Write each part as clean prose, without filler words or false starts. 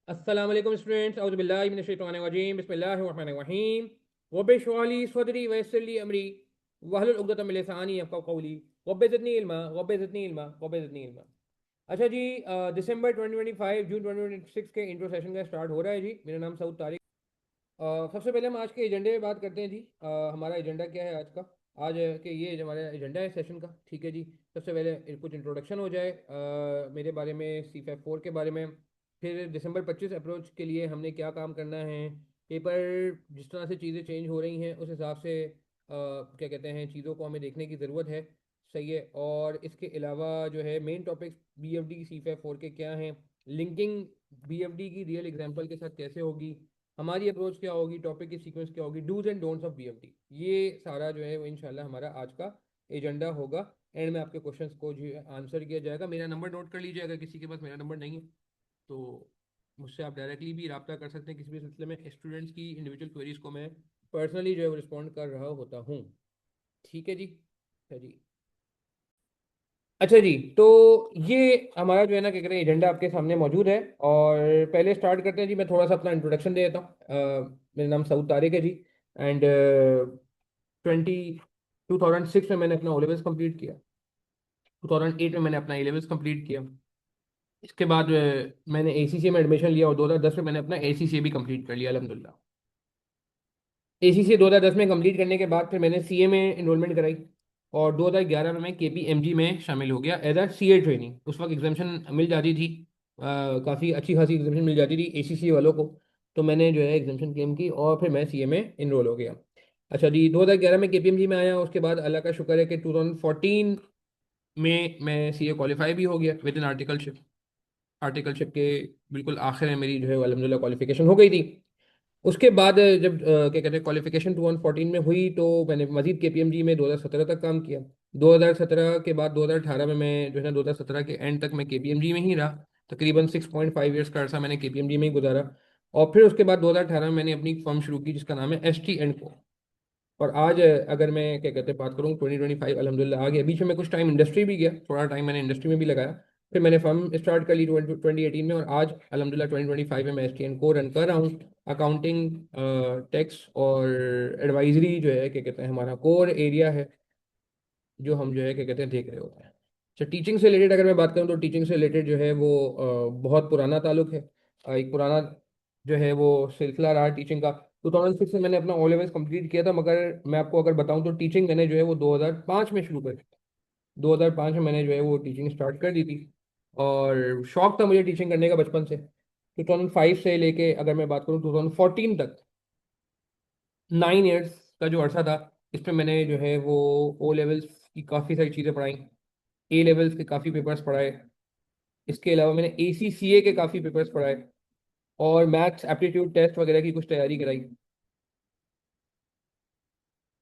अस्सलाम वालेकुम स्टूडेंट्स, औज़ु बिल्लाहि मिनश शैतानिर रजीम, बिस्मिल्लाहिर रहमानिर रहीम। रब्बि इश्रह ली सदरी व यस्सिर ली अमरी वहलुल उक़दतम मिन लिसानी यफ़क़हू क़ौली रब्बि ज़िदनी इल्मा रब्बि ज़िदनी इल्मा रब्बि ज़िदनी इल्मा। अच्छा जी, दिसंबर 2025 जून 2026 के इंट्रो सेशन का स्टार्ट हो रहा है जी। मेरा नाम सऊद तारिक। सबसे पहले हम आज के एजेंडे पे बात करते हैं जी। हमारा एजेंडा क्या है आज का? आज के ये जो हमारा एजेंडा है सेशन का, ठीक है जी। सबसे पहले कुछ इंट्रोडक्शन हो जाए मेरे बारे में, C-FAP 4 के बारे में। फिर दिसंबर 25 अप्रोच के लिए हमने क्या काम करना है, पेपर जिस तरह से चीज़ें चेंज हो रही हैं उस हिसाब से क्या कहते हैं, चीज़ों को हमें देखने की ज़रूरत है। सही है। और इसके अलावा जो है मेन टॉपिक्स BFD C-FAP 4 के क्या हैं, लिंकिंग BFD की रियल एग्जांपल के साथ कैसे होगी, हमारी अप्रोच क्या होगी, टॉपिक की सीक्वेंस क्या होगी, dos and don'ts of BFD। ये सारा जो है वो इंशाल्लाह हमारा आज का एजेंडा होगा। एंड में आपके क्वेश्चंस को जो है आंसर किया जाएगा। मेरा नंबर नोट कर लीजिए, अगर किसी के पास मेरा नंबर नहीं है तो मुझसे आप डायरेक्टली भी रब्ता कर सकते हैं किसी भी सिलसिले में। स्टूडेंट्स की इंडिविजुअल क्वेरीज को मैं पर्सनली जो है वो रिस्पॉन्ड कर रहा होता हूँ। ठीक है जी। अच्छा जी। अच्छा जी, तो ये हमारा जो है ना क्या कहते हैं एजेंडा आपके सामने मौजूद है। और पहले स्टार्ट करते हैं जी, मैं थोड़ा सा अपना इंट्रोडक्शन दे देता हूँ। मेरा नाम सऊद तारिक है जी। एंड 2006 में मैंने अपना ओ लेवल्स कम्प्लीट किया। 2008 में मैंने अपना ए लेवल्स कम्प्लीट किया। इसके बाद मैंने ACCA में एडमिशन लिया और 2010 में मैंने अपना ACCA भी कंप्लीट कर लिया अल्हम्दुलिल्लाह। ACCA 2010 में कंप्लीट करने के बाद फिर मैंने CA में इनरोलमेंट कराई। और 2011 में मैं KPMG में शामिल हो गया एज अ CA ट्रेनिंग। उस वक्त एग्जामेशन मिल जाती थी, काफ़ी अच्छी खासी एग्जामेशन मिल जाती थी ACCA वालों को। तो मैंने जो है एग्जामेशन क्लेम की और फिर मैं CA में इनरोल हो गया। अच्छा जी, 2011 में KPMG में आया। उसके बाद अल्लाह का शुक्र है कि 2014 में मैं CA क्वालिफाई भी हो गया विद इन आर्टिकलशिप। आर्टिकलशिप के बिल्कुल आखिर में मेरी जो है अल्हम्दुलिल्लाह क्वालिफिकेशन हो गई थी। उसके बाद जब क्या कहते हैं क्वालिफिकेशन 2014 में हुई तो मैंने मजीद KPMG में 2017 तक काम किया। 2017 के बाद 2018 में मैं जो है ना 2017 के एंड तक मैं KPMG में ही रहा। तकरीबन 6.5 ईयर्स का अर्सा मैंने KPMG में ही गुजारा। और फिर उसके बाद 2018 में मैंने अपनी एक फर्म शुरू की जिसका नाम है ST&Co। और आज अगर मैं क्या कहते हैं बात करूँ 2025 अल्हम्दुलिल्लाह आ गया। बीच में मैं कुछ टाइम इंडस्ट्री भी गया, थोड़ा टाइम मैंने इंडस्ट्री में भी लगाया। फिर मैंने फर्म स्टार्ट कर ली 2018 में। और आज अल्हम्दुलिल्लाह 2025 में मैं ST&Co रन कर रहा हूँ। अकाउंटिंग, टैक्स और एडवाइजरी जो है क्या कहते हैं हमारा कोर एरिया है, जो हम जो है क्या कहते हैं देख रहे होते हैं। अच्छा, टीचिंग से रिलेटेड अगर मैं बात करूँ तो टीचिंग से रिलेटेड जो है वो बहुत पुराना ताल्लुक है। एक पुराना जो है वो सिलसिला रहा टीचिंग का। 2006 में मैंने अपना ओ लेवल्स कंप्लीट किया था, मगर मैं आपको अगर बताऊं तो टीचिंग मैंने जो है वो 2005 में शुरू कर दी। 2005 में मैंने जो है वो टीचिंग स्टार्ट कर दी थी। और शौक था मुझे टीचिंग करने का बचपन से। 2005 से लेके अगर मैं बात करूँ 2014 तक, 9 ईयर्स का जो अर्सा था, इसमें मैंने जो है वो ओ लेवल्स की काफ़ी सारी चीज़ें पढ़ाई, A लेवल्स के काफ़ी पेपर्स पढ़ाए। इसके अलावा मैंने ACCA के काफ़ी पेपर्स पढ़ाए और मैथ्स एप्टीट्यूड टेस्ट वगैरह की कुछ तैयारी कराई।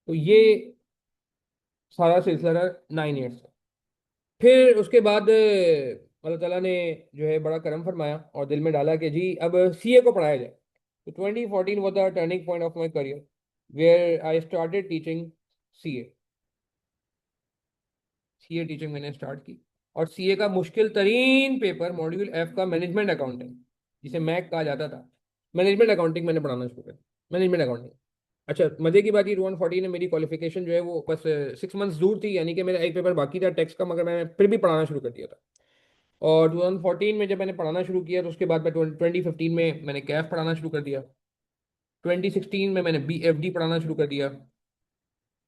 तो ये सारा सिलसिला रहा 9 ईयर्स का। फिर उसके बाद अल्लाह ताला ने जो है बड़ा करम फरमाया और दिल में डाला कि जी अब CA को पढ़ाया जाए। तो 2014 was the turning point of my career where I started teaching CA। CA teaching मैंने स्टार्ट की। और CA का मुश्किल तरीन पेपर मॉड्यूल F का मैनेजमेंट अकाउंटिंग, जिसे मैक कहा जाता था, मैनेजमेंट अकाउंटिंग मैंने पढ़ाना शुरू किया। Management accounting. अच्छा, मजे की बात ये 2014 में मेरी क्वालिफिकेशन जो है वो बस 6 मंथ्स दूर थी, यानी कि मेरा एक पेपर बाकी था टैक्स का, मगर मैंने फिर भी पढ़ाना शुरू कर दिया था। और 2014 में जब मैंने पढ़ाना शुरू किया तो उसके बाद मैं 2015 में मैंने कैफ पढ़ाना शुरू कर दिया। 2016 में मैंने BFD पढ़ाना शुरू कर दिया।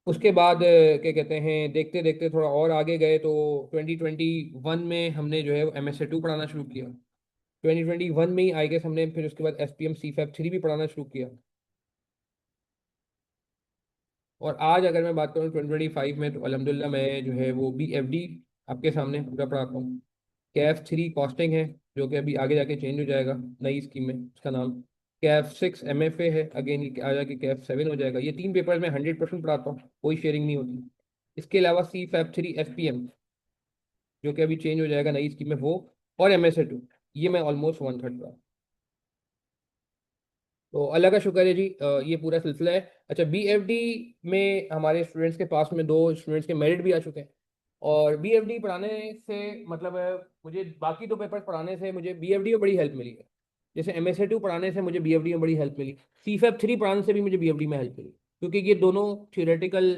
उसके बाद क्या कहते हैं देखते देखते थोड़ा और आगे गए तो 2021 में हमने जो है MSA 2 पढ़ाना शुरू किया। 2021 में ही आई गेस हमने फिर उसके बाद SPM C-FAP 3 भी पढ़ाना शुरू किया। और आज अगर मैं बात करूँ 2025 में तो अल्हम्दुलिल्लाह मैं जो है वो BFD आपके सामने पूरा पढ़ाता हूँ। कैफ 3 कॉस्टिंग है, जो कि अभी आगे जाके चेंज हो जाएगा नई स्कीम में, उसका नाम कैफ 6 MFA है। अगेन ये आ जाके कैफ 7 हो जाएगा। ये 3 पेपर में 100% पढ़ाता हूँ, कोई शेयरिंग नहीं होती। इसके अलावा C-FAP 3 FPM जो कि अभी चेंज हो जाएगा नई स्कीम में, वो और MSA 2, ये मैं ऑलमोस्ट 1/3 का। तो अल्लाह का शुक्र है जी, ये पूरा सिलसिला है। अच्छा, BFD में हमारे स्टूडेंट्स के पास में 2 स्टूडेंट्स के मेरिट भी आ चुके हैं। और BFD पढ़ाने से मतलब मुझे बाकी 2 पेपर्स पढ़ाने से मुझे BFD में बड़ी हेल्प मिली है। जैसे MSA2 पढ़ाने से मुझे BFD में बड़ी हेल्प मिली, CFAP 3 पढ़ाने से भी मुझे BFD में हेल्प मिली, क्योंकि ये दोनों थियोरेटिकल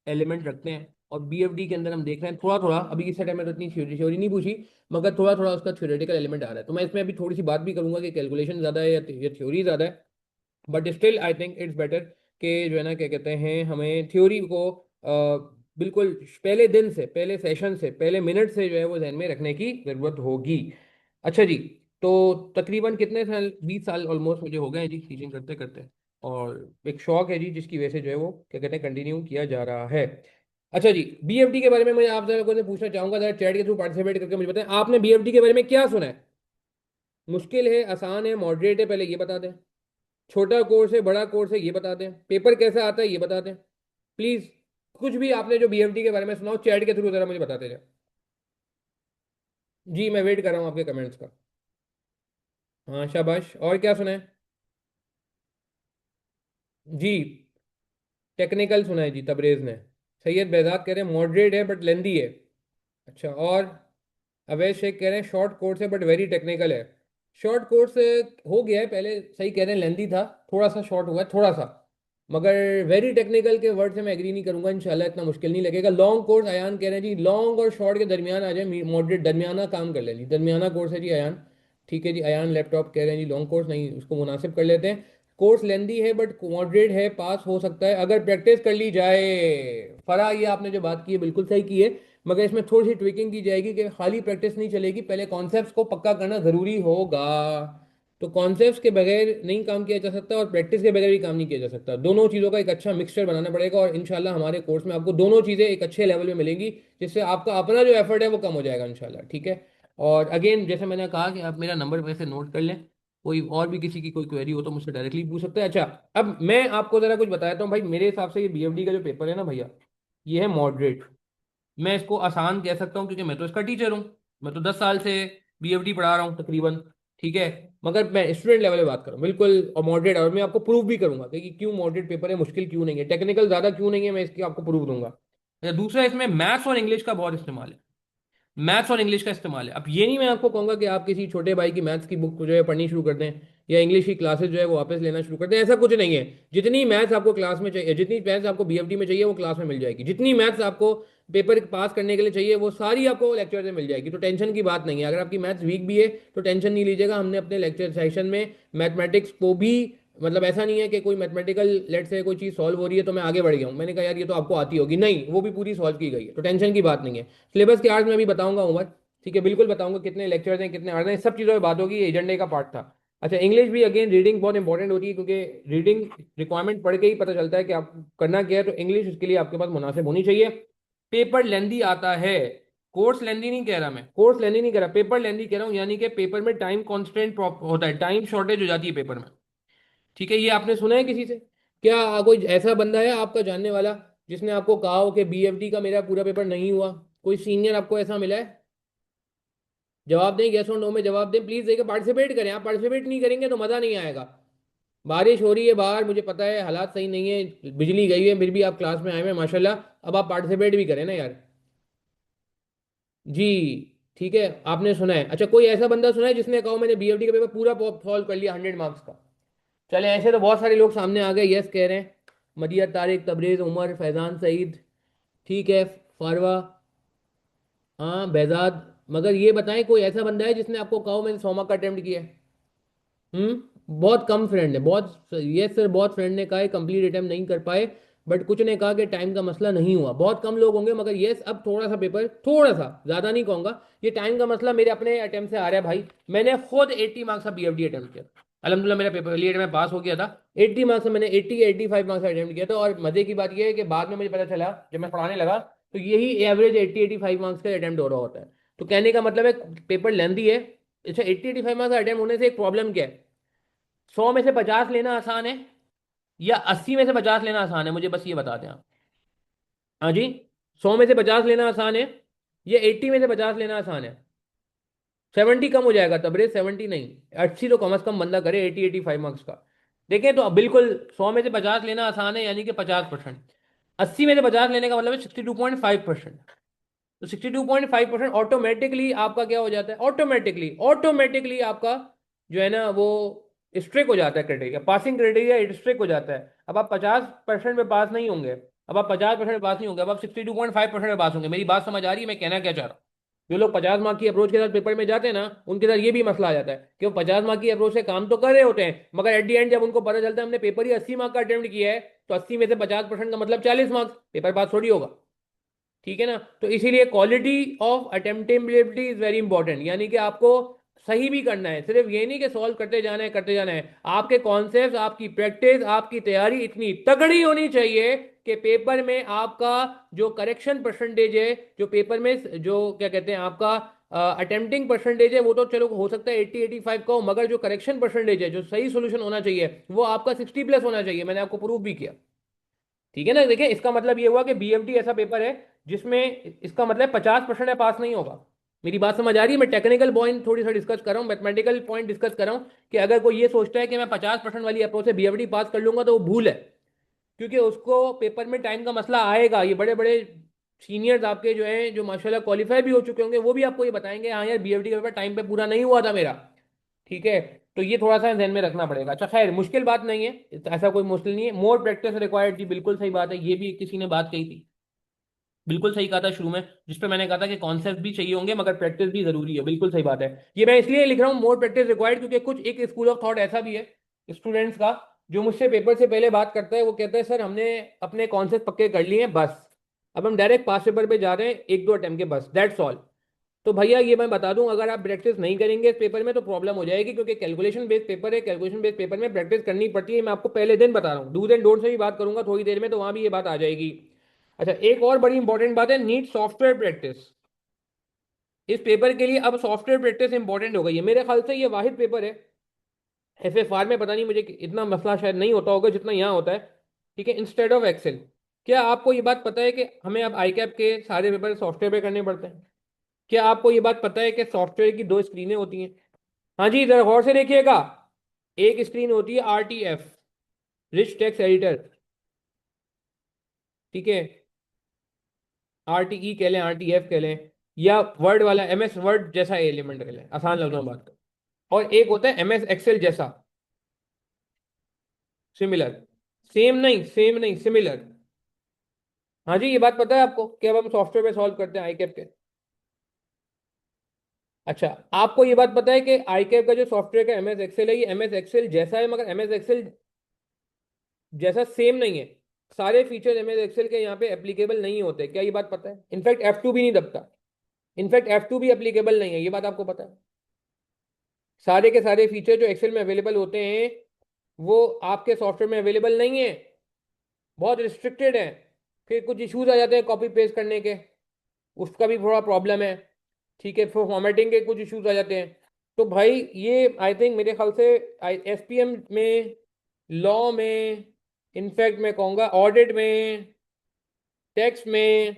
एलिमेंट रखते हैं। और BFD के अंदर हम देख रहे हैं थोड़ा थोड़ा, अभी इस टाइम में तो इतनी थ्योरी नहीं पूछी, मगर थोड़ा थोड़ा उसका थ्योरेटिकल एलिमेंट आ रहा है। तो मैं इसमें अभी थोड़ी सी बात भी करूंगा कि कैलकुलेशन ज़्यादा है या थ्योरी ज़्यादा है, but still I think it's better कि जो है ना क्या कहते हैं, हमें थ्योरी को बिल्कुल पहले दिन से, पहले सेशन से, पहले मिनट से जो है वो ध्यान में रखने की ज़रूरत होगी। अच्छा जी, तो तकरीबन कितने साल, 20 साल ऑलमोस्ट मुझे हो गए हैं जी टीचिंग करते करते, और एक शौक है जी जिसकी वजह से जो है वो क्या कहते हैं कंटिन्यू किया जा रहा है। अच्छा जी, BFD के बारे में मैं आप लोगों से पूछना चाहूंगा, जरा चैट के थ्रू पार्टिसिपेट करके मुझे बताएं, आपने BFD के बारे में क्या सुना है? मुश्किल है, आसान है, मॉडरेट है, पहले ये बता दें। छोटा कोर्स है, बड़ा कोर्स है, ये बता दें। पेपर कैसा आता है ये बता दें प्लीज। कुछ भी आपने जो BFD के बारे में सुनाओ चैट के थ्रू जरा मुझे बताते जाए। जी मैं वेट कर रहा हूँ आपके कमेंट्स का। हाँ शाबाश, और क्या सुना है? जी टेक्निकल सुना है जी तबरेज ने। सैयद बेहजाद कह रहे हैं मॉडरेट है बट लेंदी है। अच्छा, और अवैध शेख कह रहे हैं शॉर्ट कोर्स है बट वेरी टेक्निकल है। शॉर्ट कोर्स हो गया है पहले, सही कह रहे हैं, लेंदी था, थोड़ा सा शॉर्ट हुआ है थोड़ा सा, मगर वेरी टेक्निकल के वर्ड से मैं एग्री नहीं करूंगा, इंशाल्लाह इतना मुश्किल नहीं लगेगा। लॉन्ग कोर्स, अयान कह रहे हैं जी लॉन्ग और शॉर्ट के दरमियान आ जाए, मॉडरेट दरमियाना काम कर ले जी, दरमियाना कोर्स है जी अयान। ठीक है जी, अयान लैपटॉप कह रहे हैं जी लॉन्ग कोर्स नहीं, उसको मुनासिब कर लेते हैं। कोर्स लेंदी है बट मॉडरेट है, पास हो सकता है अगर प्रैक्टिस कर ली जाए। फरा, ये आपने जो बात की है बिल्कुल सही की है, मगर इसमें थोड़ी सी ट्विकिंग की जाएगी कि खाली प्रैक्टिस नहीं चलेगी, पहले कॉन्सेप्ट्स को पक्का करना जरूरी होगा। तो कॉन्सेप्ट्स के बगैर नहीं काम किया जा सकता और प्रैक्टिस के बगैर भी काम नहीं किया जा सकता, दोनों चीज़ों का एक अच्छा मिक्सचर बनाना पड़ेगा, और इंशाल्लाह हमारे कोर्स में आपको दोनों चीज़ें एक अच्छे लेवल में मिलेंगी, जिससे आपका अपना जो एफर्ट है वो कम हो जाएगा इंशाल्लाह। ठीक है, और अगेन जैसे मैंने कहा कि आप मेरा नंबर वैसे नोट कर लें, कोई और भी किसी की कोई क्वेरी हो तो मुझसे डायरेक्टली पूछ सकते हैं। अच्छा, अब मैं आपको जरा कुछ बताता हूँ भाई, मेरे हिसाब से ये BFD का जो पेपर है ना भैया, ये है मॉडरेट। मैं इसको आसान कह सकता हूँ क्योंकि मैं तो इसका टीचर हूँ, मैं तो 10 साल से BFD पढ़ा रहा हूँ तकरीबन। ठीक है, मगर मैं स्टूडेंट लेवल पे बात करूँ बिल्कुल, और मॉडरेट, और मैं आपको प्रूफ भी करूंगा कि क्यों मॉडरेट पेपर है, मुश्किल क्यों नहीं है, टेक्निकल ज्यादा क्यों नहीं है, मैं इसकी आपको प्रूफ दूंगा। अच्छा, दूसरा, इसमें मैथ्स और इंग्लिश का बहुत इस्तेमाल है, मैथ्स और इंग्लिश का इस्तेमाल है। अब ये नहीं मैं आपको कहूंगा कि आप किसी छोटे भाई की मैथ्स की बुक जो है पढ़नी शुरू कर दें, या इंग्लिश की क्लासेस जो है वो वापस लेना शुरू कर दें, ऐसा कुछ नहीं है। जितनी मैथ्स आपको क्लास में चाहिए, जितनी मैथ्स आपको BFD में चाहिए वो क्लास में मिल जाएगी, जितनी मैथ्स आपको पेपर पास करने के लिए चाहिए वो सारी आपको लेक्चर में मिल जाएगी, तो टेंशन की बात नहीं है। अगर आपकी मैथ्स वीक भी है तो टेंशन नहीं लीजिएगा, हमने अपने लेक्चर सेशन में मैथमेटिक्स को भी, मतलब ऐसा नहीं है कि कोई मैथमेटिकल लेट से कोई चीज़ सॉल्व हो रही है तो मैं आगे बढ़ गया हूँ, मैंने कहा यार ये तो आपको आती होगी, नहीं, वो भी पूरी सॉल्व की गई है, तो टेंशन की बात नहीं है। सिलेबस के आर्ट्स में अभी बताऊंगा उमर, ठीक है, बिल्कुल बताऊंगा कितने लेक्चर्स हैं कितने आर्ट्स हैं, सब चीज़ों में बात होगी, ये एजेंडे का पार्ट था। अच्छा, इंग्लिश भी अगेन रीडिंग बहुत इंपॉर्टेंट होती है, क्योंकि रीडिंग रिक्वायरमेंट पढ़ के ही पता चलता है कि आप करना क्या है, तो इंग्लिश इसके लिए आपके पास मुनासिब होनी चाहिए। पेपर लेंदी आता है, कोर्स लेंदी नहीं कह रहा मैं, कोर्स लेंदी नहीं कह रहा, पेपर लेंदी कह रहा हूँ, यानी कि पेपर में टाइम कॉन्स्टेंट होता है, टाइम शॉर्टेज हो जाती है पेपर में। ठीक है, ये आपने सुना है किसी से? क्या कोई ऐसा बंदा है आपका जानने वाला जिसने आपको कहा हो कि BFD का मेरा पूरा पेपर नहीं हुआ? कोई सीनियर आपको ऐसा मिला है? जवाब दें, यस और नो में जवाब दें प्लीज, देके पार्टिसिपेट करें, आप पार्टिसिपेट नहीं करेंगे तो मजा नहीं आएगा। बारिश हो रही है बाहर, मुझे पता है हालात सही नहीं है, बिजली गई है, फिर भी आप क्लास में आए हैं माशाल्लाह, अब आप पार्टिसिपेट भी करें ना यार। जी ठीक है, आपने सुना है, अच्छा कोई ऐसा बंदा सुना है जिसने कहा मैंने BFD का पेपर पूरा सॉल्व कर लिया 100 मार्क्स का? चले, ऐसे तो बहुत सारे लोग सामने आ गए, यस कह रहे हैं, मदिया, तारिक, तबरेज, उमर, फैजान, सईद, ठीक है, फारवा, हाँ बेहजाद, मगर ये बताएं कोई ऐसा बंदा है जिसने आपको कहा मैंने 100 मार्क्स का अटेम्प्ट किया है? बहुत कम फ्रेंड है, बहुत, ये सर बहुत फ्रेंड ने कहा है कंप्लीट अटेम्प्ट नहीं कर पाए, बट कुछ ने कहा कि टाइम का मसला नहीं हुआ, बहुत कम लोग होंगे, मगर यस अब थोड़ा सा पेपर, थोड़ा सा, ज़्यादा नहीं कहूँगा, ये टाइम का मसला मेरे अपने अटेम्प्ट से आ रहा है भाई। मैंने खुद 80 मार्क्स का BFD अटेम्प्ट किया, अलहमदुलिल्लाह मेरा पेपर क्लियर, मैं पास हो गया था। 80 मार्क्स से मैंने 85 मार्क्स का अटेम्प्ट किया था, और मजे की बात यह है कि बाद में मुझे पता चला जब मैं पढ़ाने लगा तो यही एवरेज 80-85 मार्क्स का अटेम्प्ट हो रहा होता है। तो कहने का मतलब है पेपर लेंदी है। अच्छा, 80-85 मार्क्स का अटेम्प्ट होने से एक प्रॉब्लम क्या है? 100 में से 50 लेना आसान है, या 80 में से 50 लेना आसान है, मुझे बस ये बता दें आप। हाँ जी, 100 में से 50 लेना आसान है, या 80 में से 50 लेना आसान है? 70 कम हो जाएगा तबरेज, 70 नहीं, 80 तो कम अज कम बंदा करे, 80-85 मार्क्स का। देखें तो अब बिल्कुल 100 में से 50 लेना आसान है, यानी कि 50%। 80 में से 50 लेने का मतलब है 62.5%। तो 62.5% ऑटोमेटिकली आपका क्या हो जाता है, ऑटोमेटिकली ऑटोमेटिकली आपका जो है ना वो स्ट्रिक हो जाता है, क्राइटेरिया, पासिंग क्राइटेरिया स्ट्रिक हो जाता है। अब आप 50% में पास नहीं होंगे, अब आप 50% में पास नहीं होंगे, अब आप 62.5% में पास होंगे। मेरी बात समझ आ रही है मैं कहना क्या चाह रहा हूँ? जो लोग 50 मार्क की अप्रोच के साथ पेपर में जाते हैं ना, उनके साथ ये भी मसला आ जाता है कि वो 50 मार्क की अप्रोच से काम तो कर रहे होते हैं, मगर एट दी एंड जब उनको पता चलता है हमने पेपर ही 80 मार्क का अटेम्प्ट किया है, तो 80 में से 50% का मतलब 40 मार्क्स, पेपर पास थोड़ी होगा। ठीक है ना? तो इसीलिए quality of attemptability is very important, यानी कि आपको सही भी करना है, सिर्फ ये नहीं कि सॉल्व करते जाना है करते जाना है। आपके कॉन्सेप्ट, आपकी प्रैक्टिस, आपकी तैयारी इतनी तगड़ी होनी चाहिए कि पेपर में आपका जो करेक्शन परसेंटेज है, जो पेपर में जो क्या कहते हैं आपका अटेम्प्टिंग परसेंटेज है, वो तो चलो हो सकता है 80-85 का हो, मगर जो करेक्शन परसेंटेज है, जो सही सोल्यूशन होना चाहिए, वो आपका 60+ होना चाहिए। मैंने आपको प्रूव भी किया। ठीक है ना? देखिए, इसका मतलब ये हुआ कि बीएफडी ऐसा पेपर है जिसमें इसका मतलब 50% है पास नहीं होगा। मेरी बात समझ आ रही है? मैं टेक्निकल पॉइंट थोड़ी सा डिस्कस कर रहा हूँ, मैथमेटिकल पॉइंट डिस्कस कर रहा हूँ कि अगर कोई ये सोचता है कि मैं 50% वाली अप्रोच से बीएफडी पास कर लूंगा, तो वो भूल है। क्योंकि उसको पेपर में टाइम का मसला आएगा। ये बड़े बड़े सीनियर्स आपके जो हैं, जो माशाल्लाह क्वालिफाई भी हो चुके होंगे, वो भी आपको ये बताएंगे, हाँ यार बीएफडी का पेपर टाइम पे पूरा नहीं हुआ था मेरा। ठीक है? तो ये थोड़ा सा ध्यान में रखना पड़ेगा। अच्छा खैर, मुश्किल बात नहीं है, ऐसा कोई मुश्किल नहीं है। मोर प्रैक्टिस रिक्वायर्ड, जी बिल्कुल सही बात है, ये भी किसी ने बात कही थी, बिल्कुल सही कहा था शुरू में, जिस पे मैंने कहा था कि कॉन्सेप्ट भी चाहिए होंगे मगर प्रैक्टिस भी जरूरी है। बिल्कुल सही बात है। ये मैं इसलिए लिख रहा हूँ मोर प्रैक्टिस रिक्वायर्ड, क्योंकि कुछ एक स्कूल ऑफ थॉट ऐसा भी है स्टूडेंट्स का, जो मुझसे पेपर से पहले बात करता है। वो कहता है सर हमने अपने कॉन्सेप्ट पक्के कर लिए हैं बस, अब हम डायरेक्ट पास पेपर पे जा रहे हैं, एक दो अटेम्प्ट के बस, दैट्स ऑल। तो भैया ये मैं बता दूं, अगर आप प्रैक्टिस नहीं करेंगे इस पेपर में तो प्रॉब्लम हो जाएगी, क्योंकि कैलकुलेशन बेस्ड पेपर है, कैलकुलेशन बेस्ड पेपर में प्रैक्टिस करनी पड़ती है। मैं आपको पहले दिन बता रहा हूँ, डूज एंड डोंट से भी बात करूंगा थोड़ी देर में, तो वहां भी ये बात आ जाएगी। अच्छा, एक और बड़ी इंपॉर्टेंट बात है, नीट सॉफ्टवेयर प्रैक्टिस। इस पेपर के लिए अब सॉफ्टवेयर प्रैक्टिस इंपॉर्टेंट हो गई है। मेरे ख्याल से ये वाहिद पेपर है, एफएफआर में पता नहीं, मुझे इतना मसला शायद नहीं होता होगा जितना यहाँ होता है। ठीक है? Instead of Excel. क्या आपको ये बात पता है कि हमें अब आई कैप के सारे पेपर सॉफ्टवेयर पे करने पड़ते हैं? क्या आपको ये बात पता है कि सॉफ्टवेयर की दो स्क्रीनें होती हैं? हाँ जी, जरा गौर से देखिएगा। एक स्क्रीन होती है आरटीएफ, रिच टेक्स्ट एडिटर। ठीक है? आरटीई कह लें, आरटीएफ कह लें, या वर्ड वाला एमएस वर्ड जैसा एलिमेंट कह लें, आसान लफ्जों में बात कर। और एक होता है एमएस एक्सेल जैसा, सिमिलर। सेम नहीं, सेम नहीं, सिमिलर। हाँ जी, ये बात पता है आपको कि अब हम सॉफ्टवेयर पे सॉल्व करते हैं आई कैप के? अच्छा, आपको ये बात पता है कि आई कैप का जो सॉफ्टवेयर का एमएस एक्सेल है, ये एमएस एक्सेल जैसा है, मगर एमएस एक्सेल जैसा सेम नहीं है। सारे फीचर एमएस एक्सेल के यहाँ पे एप्लीकेबल नहीं होते, क्या ये बात पता है? इनफैक्ट F2 भी नहीं दबता, इनफैक्ट F2 भी एप्लीकेबल नहीं है, ये बात आपको पता है? सारे के सारे फीचर जो एक्सेल में अवेलेबल होते हैं, वो आपके सॉफ्टवेयर में अवेलेबल नहीं है, बहुत रिस्ट्रिक्टेड है। फिर कुछ इश्यूज आ जाते हैं कॉपी पेस्ट करने के, उसका भी थोड़ा प्रॉब्लम है। ठीक है? फिर फॉर्मेटिंग के कुछ इश्यूज आ जाते हैं। तो भाई ये आई थिंक मेरे ख्याल से एसपीएम में, लॉ में, इनफैक्ट मैं कहूँगा ऑडिट में, टैक्स में,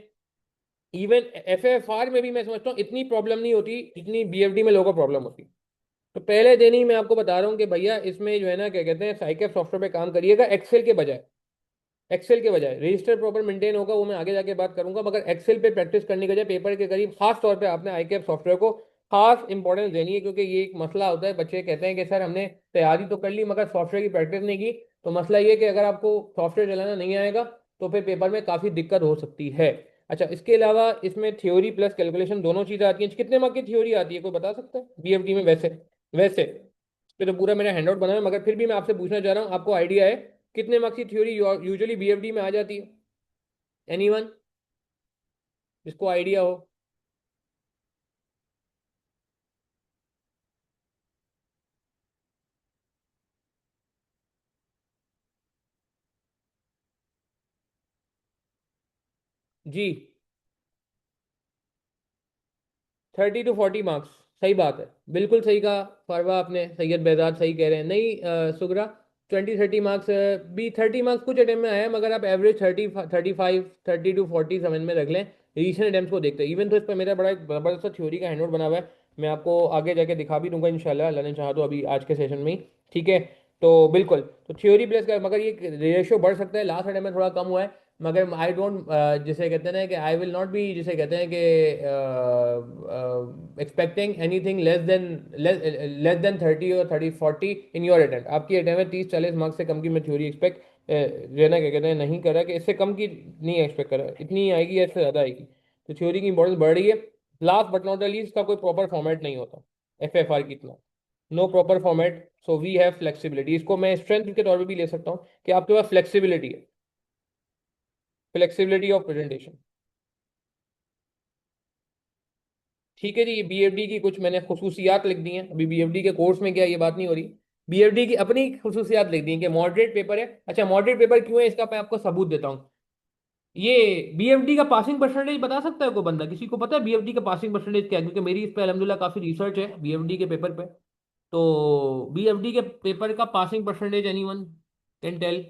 इवन एफएफआर में भी मैं समझता हूँ इतनी प्रॉब्लम नहीं होती जितनी बीएफडी में लोगों को प्रॉब्लम होती। तो पहले दिन ही मैं आपको बता रहा हूँ कि भैया इसमें जो है ना क्या कहते हैं, साइकेप सॉफ्टवेयर पे काम करिएगा एक्सेल के बजाय। एक्सेल के बजाय रजिस्टर प्रॉपर मेंटेन होगा, वो मैं आगे जाके बात करूंगा, मगर एक्सेल पे प्रैक्टिस करने के बजाय पेपर के करीब खास तौर पे आपने आईकेएफ सॉफ्टवेयर को खास इंपॉर्टेंस देनी है। क्योंकि ये एक मसला होता है, बच्चे कहते हैं कि सर हमने तैयारी तो कर ली मगर सॉफ्टवेयर की प्रैक्टिस नहीं की। तो मसला ये है कि अगर आपको सॉफ्टवेयर चलाना नहीं आएगा तो फिर पेपर में काफ़ी दिक्कत हो सकती है। अच्छा, इसके अलावा इसमें थ्योरी प्लस कैलकुलेशन दोनों चीज़ें आती हैं। कितने मार्क की थ्योरी आती है, कोई बता सकता है बीएफडी में? वैसे वैसे पे तो पूरा मेरा हैंडआउट बना है, मगर फिर भी मैं आपसे पूछना चाह रहा हूँ, आपको आइडिया है कितने मार्क्स की थ्योरी यूजुअली बीएफडी में आ जाती है? एनीवन जिसको आइडिया हो? जी, 30 to 40 मार्क्स। सही बात है, बिल्कुल सही कहा फारवा आपने, सैयद बेहजाद सही कह रहे हैं। नहीं सुगरा, 20-30 मार्क्स भी, 30 मार्क्स कुछ अटेम्प्ट में आया है, मगर आप एवरेज 30-35, 30 to 40 में रख लें। रीसेंट अटेम्प्ट को देखते हैं, इवन तो इस पर मेरा बड़ा एक ज़बरदस्त थ्योरी का हैंडआउट बना हुआ है, मैं आपको आगे जाके दिखा भी दूंगा इंशाल्लाह, अल्लाह ने चाहा तो अभी आज के सेशन में ही। ठीक है? तो बिल्कुल, तो थ्योरी प्लस का, मगर ये रेशियो बढ़ सकता है, लास्ट अटेम्प्ट में थोड़ा कम हुआ है, मगर आई डोंट, जिसे कहते हैं ना कि आई विल नॉट बी, जिसे कहते हैं कि एक्सपेक्टिंग एनीथिंग लेस देन 30 और 30-40 इन योर अटेम्प्ट। आपकी अटेम्प्ट में 30-40 मार्क्स से कम की मैं थ्योरी एक्सपेक्ट जो है ना क्या कहते हैं नहीं कर रहा, कि इससे कम की नहीं एक्सपेक्ट कर रहा, इतनी ही आएगी या इससे ज़्यादा आएगी। तो थ्योरी की इंपॉर्टेंस बढ़ रही है। Last but not the least, का कोई प्रॉपर फॉर्मेट नहीं होता FFR की इतना, no proper format, so we have flexibility. इसको मैं स्ट्रेंथ के तौर पे भी ले सकता हूँ कि आपके पास फ्लेक्सिबिलिटी है, फ्लेक्सिबिलिटी ऑफ प्रेजेंटेशन। ठीक है जी, ये BFD की कुछ मैंने खसूसियात लिख दी हैं। अभी BFD के कोर्स में क्या ये बात नहीं हो रही, BFD की अपनी खसूसियात लिख दी हैं कि मॉडरेट पेपर है। अच्छा, मॉडरेट पेपर क्यों है इसका मैं आपको सबूत देता हूँ। ये BFD का पासिंग परसेंटेज बता सकता है कोई बंदा? किसी को पता है BFD का पासिंग परसेंटेज क्या है? क्योंकि मेरी इस पे अलहमदुलिल्लाह काफी रिसर्च है BFD के पेपर पे। तो BFD के पेपर का passing percentage anyone can tell?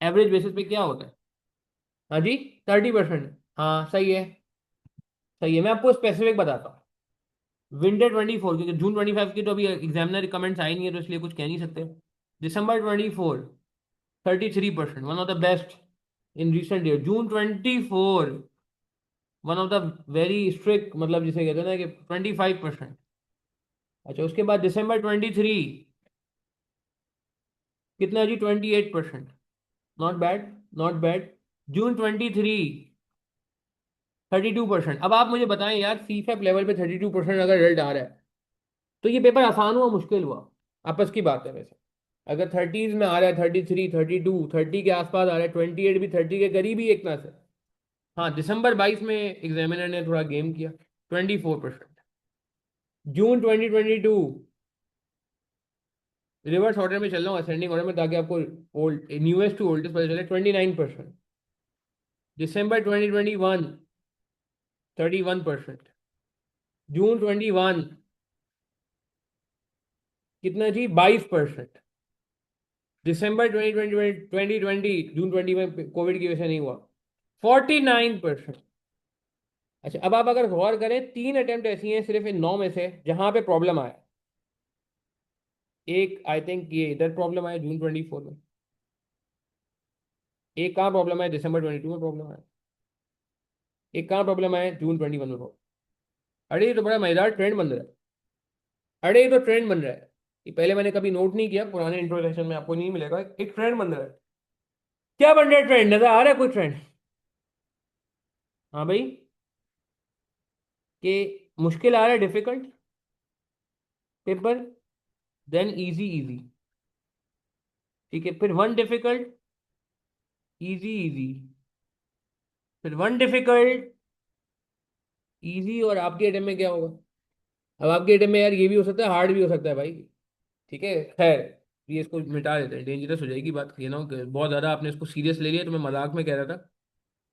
Average basis पे क्या होता है? हाँ जी, 30%। हाँ सही है, सही है। मैं आपको स्पेसिफिक बताता हूँ। विंटर 24, क्योंकि जून 25 की तो अभी एग्जामिनर कमेंट्स आए नहीं है, तो इसलिए कुछ कह नहीं सकते। दिसंबर 24, 33%, one of the best in recent year. June 24, one of the very strict, मतलब जिसे कहते हैं ना कि 25%। अच्छा, उसके बाद दिसंबर 23 कितना जी? 28%। Not bad, not bad. जून 23 32%। अब आप मुझे बताएं यार, CFEP लेवल पे 32% अगर रिजल्ट आ रहा है, तो ये पेपर आसान हुआ मुश्किल हुआ? आपस की बात है वैसे। अगर 30s में आ रहा है, 33, 32, 30 के आसपास आ रहा है, 28 भी 30 के करीब ही एक तरह से। हाँ, दिसंबर 22 में एग्जामिनर ने थोड़ा गेम किया, 24%। जून 2022 रिवर्स ऑर्डर में चल रहा हूँ, असेंडिंग ऑर्डर में, ताकि आपको ओल्ड न्यूएस्ट टू ओल्डेस्ट पता चले, 29%। दिसंबर 2021 31%। जून 21 कितना जी? 22%। दिसंबर 2020 जून 20 में कोविड की वजह से नहीं हुआ, 49%। अच्छा, अब आप अगर गौर करें, 3 अटेम्प्ट ऐसी हैं सिर्फ इन 9 में से जहां पे प्रॉब्लम आया। एक आई थिंक ये इधर प्रॉब्लम आया जून 24 में, एक कहाँ प्रॉब्लम आया? दिसंबर 22 में प्रॉब्लम आया, एक कहाँ प्रॉब्लम आया? जून 21 में प्रॉब्लम। अरे ये तो बड़ा मजेदार ट्रेंड बन रहा है। अरे ये तो ट्रेंड बन रहा है, ये पहले मैंने कभी नोट नहीं किया, पुराने इंट्रोडक्शन में आपको नहीं मिलेगा, एक ट्रेंड बन रहा है। क्या बन रहा है? ट्रेंड नजर आ रहा है कोई ट्रेंड? हाँ भाई, कि मुश्किल आ रहा है, difficult paper, then easy easy. ठीक है, फिर वन डिफिकल्ट, इजी इजी, फिर वन डिफिकल्ट, इजी। और आपके अटेम्प्ट में क्या होगा? अब आपके अटेम्प्ट में यार ये भी हो सकता है, हार्ड भी हो सकता है भाई। ठीक है, खैर, ये इसको मिटा देते हैं, डेंजरस हो जाएगी बात। ये ना हो कि बहुत ज़्यादा आपने इसको सीरियस ले लिया, तो मैं मजाक में कह रहा था।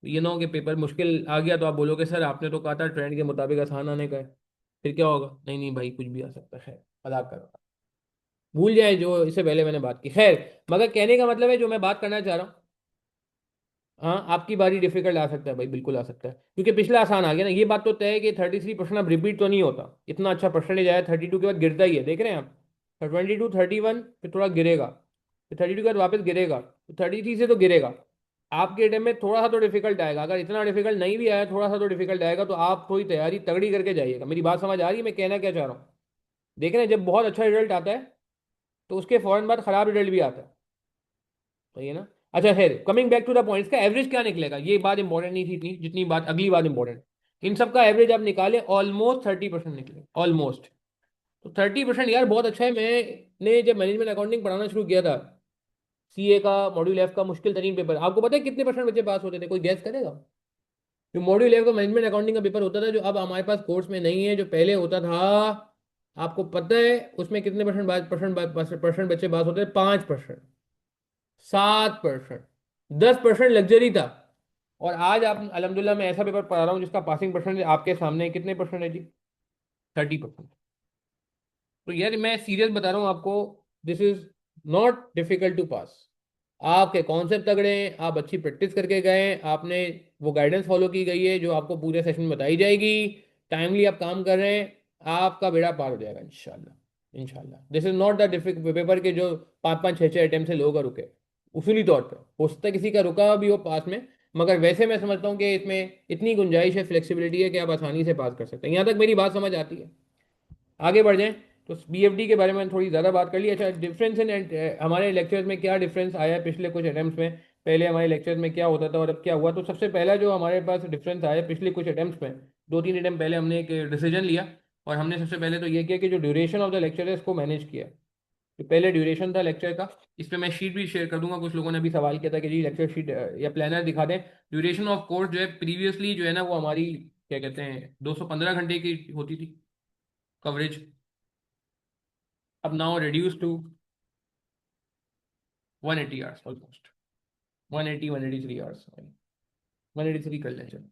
ये ना हो कि पेपर मुश्किल आ गया तो आप बोलोगे सर आपने तो कहा था ट्रेंड के मुताबिक आसान आने का है, फिर क्या होगा? नहीं नहीं भाई, कुछ भी आ सकता है, मजाक कर रहा था। भूल जाए जो इससे पहले मैंने बात की, खैर। मगर कहने का मतलब है, जो मैं बात करना चाह रहा हूँ, हाँ, आपकी बारी डिफिकल्ट आ सकता है भाई, बिल्कुल आ सकता है, क्योंकि पिछला आसान आ गया ना। ये बात तो तय है कि 33% अब रिपीट तो नहीं होता। इतना अच्छा परसेंटेज आया, 32 के बाद गिरता ही है, देख रहे हैं आप। 22, 31, फिर थोड़ा गिरेगा, फिर 32 के बाद वापस गिरेगा, तो 33 से तो गिरेगा। आपके टाइम में थोड़ा सा तो डिफिकल्ट आएगा, अगर इतना डिफिकल्ट नहीं भी आया, थोड़ा सा तो डिफिकल्ट आएगा, तो आप थोड़ी तैयारी तगड़ी करके जाइएगा। मेरी बात समझ आ रही है मैं कहना क्या चाह रहा हूँ? देख रहे हैं, जब बहुत अच्छा रिजल्ट आता है तो उसके फौरन बाद खराब रिजल्ट भी आता है, सही है ना? अच्छा, खैर, coming back to the points, का एवरेज क्या निकलेगा ये बात इंपॉर्टेंट नहीं थी इतनी, जितनी बात अगली बात इंपॉर्टेंट। इन सब का एवरेज आप निकाले, ऑलमोस्ट 30% निकले, ऑलमोस्ट। तो 30% यार बहुत अच्छा है। मैंने जब मैनेजमेंट अकाउंटिंग पढ़ाना शुरू किया था, CA का मॉड्यूल F का मुश्किल तरीन पेपर, आपको पता है कितने परसेंट बच्चे पास होते थे? कोई गैस करेगा? जो मॉड्यूल F का मैनेजमेंट अकाउंटिंग का पेपर होता था, जो अब हमारे पास कोर्स में नहीं है, जो पहले होता था, आपको पता है उसमें कितने परसेंट बच्चे पास होते थे? 5%, 7%, 10% लग्जरी था। और आज आप अलहमदुल्ला मैं ऐसा पेपर पढ़ा रहा हूँ जिसका पासिंग परसेंटेज आपके सामने कितने परसेंट है जी? 30%। तो यार मैं सीरियस बता रहा हूँ आपको, this is not difficult to pass. आपके कॉन्सेप्ट तगड़े हैं, आप अच्छी प्रैक्टिस करके गए हैं, आपने वो गाइडेंस फॉलो की गई है जो आपको पूरे सेशन में बताई जाएगी, टाइमली आप काम कर रहे हैं, आपका बेड़ा पार हो जाएगा इंशाल्लाह। इंशाल्लाह। This is not the difficult paper के जो 5 5 6 6 अटेम्प्ट से लोग रुके, उसूली तौर पर हो सकता है किसी का रुका भी हो पास में, मगर वैसे मैं समझता हूँ कि इसमें इतनी गुंजाइश है, फ्लेक्सिबिलिटी है कि आप आसानी से पास कर सकते हैं। यहाँ तक मेरी बात समझ आती है। आगे बढ़ जाएं तो बीएफडी के बारे में थोड़ी ज़्यादा बात कर ली। अच्छा, डिफरेंस इन हमारे लेक्चर्स में क्या डिफरेंस आया है पिछले कुछ अटेम्प्ट्स में, पहले हमारे लेक्चर्स में क्या होता था और अब क्या हुआ। तो सबसे पहला जो हमारे पास डिफरेंस आया है पिछले कुछ अटेम्प्ट्स में, 2 3 अटेम्प्ट पहले हमने एक डिसीजन लिया और हमने सबसे पहले तो ये किया कि जो ड्यूरेशन ऑफ द लेक्चर है इसको मैनेज किया। जो पहले ड्यूरेशन था लेक्चर का, इस पे मैं शीट भी शेयर कर दूंगा। कुछ लोगों ने भी सवाल किया था कि जी लेक्चर शीट या प्लानर दिखा दें। ड्यूरेशन ऑफ कोर्स जो है प्रीवियसली जो है ना वो हमारी क्या कहते हैं 215 घंटे की होती थी कवरेज, अब now reduce to 180 hours almost, 180 183 hours, 183 कर लें चलो।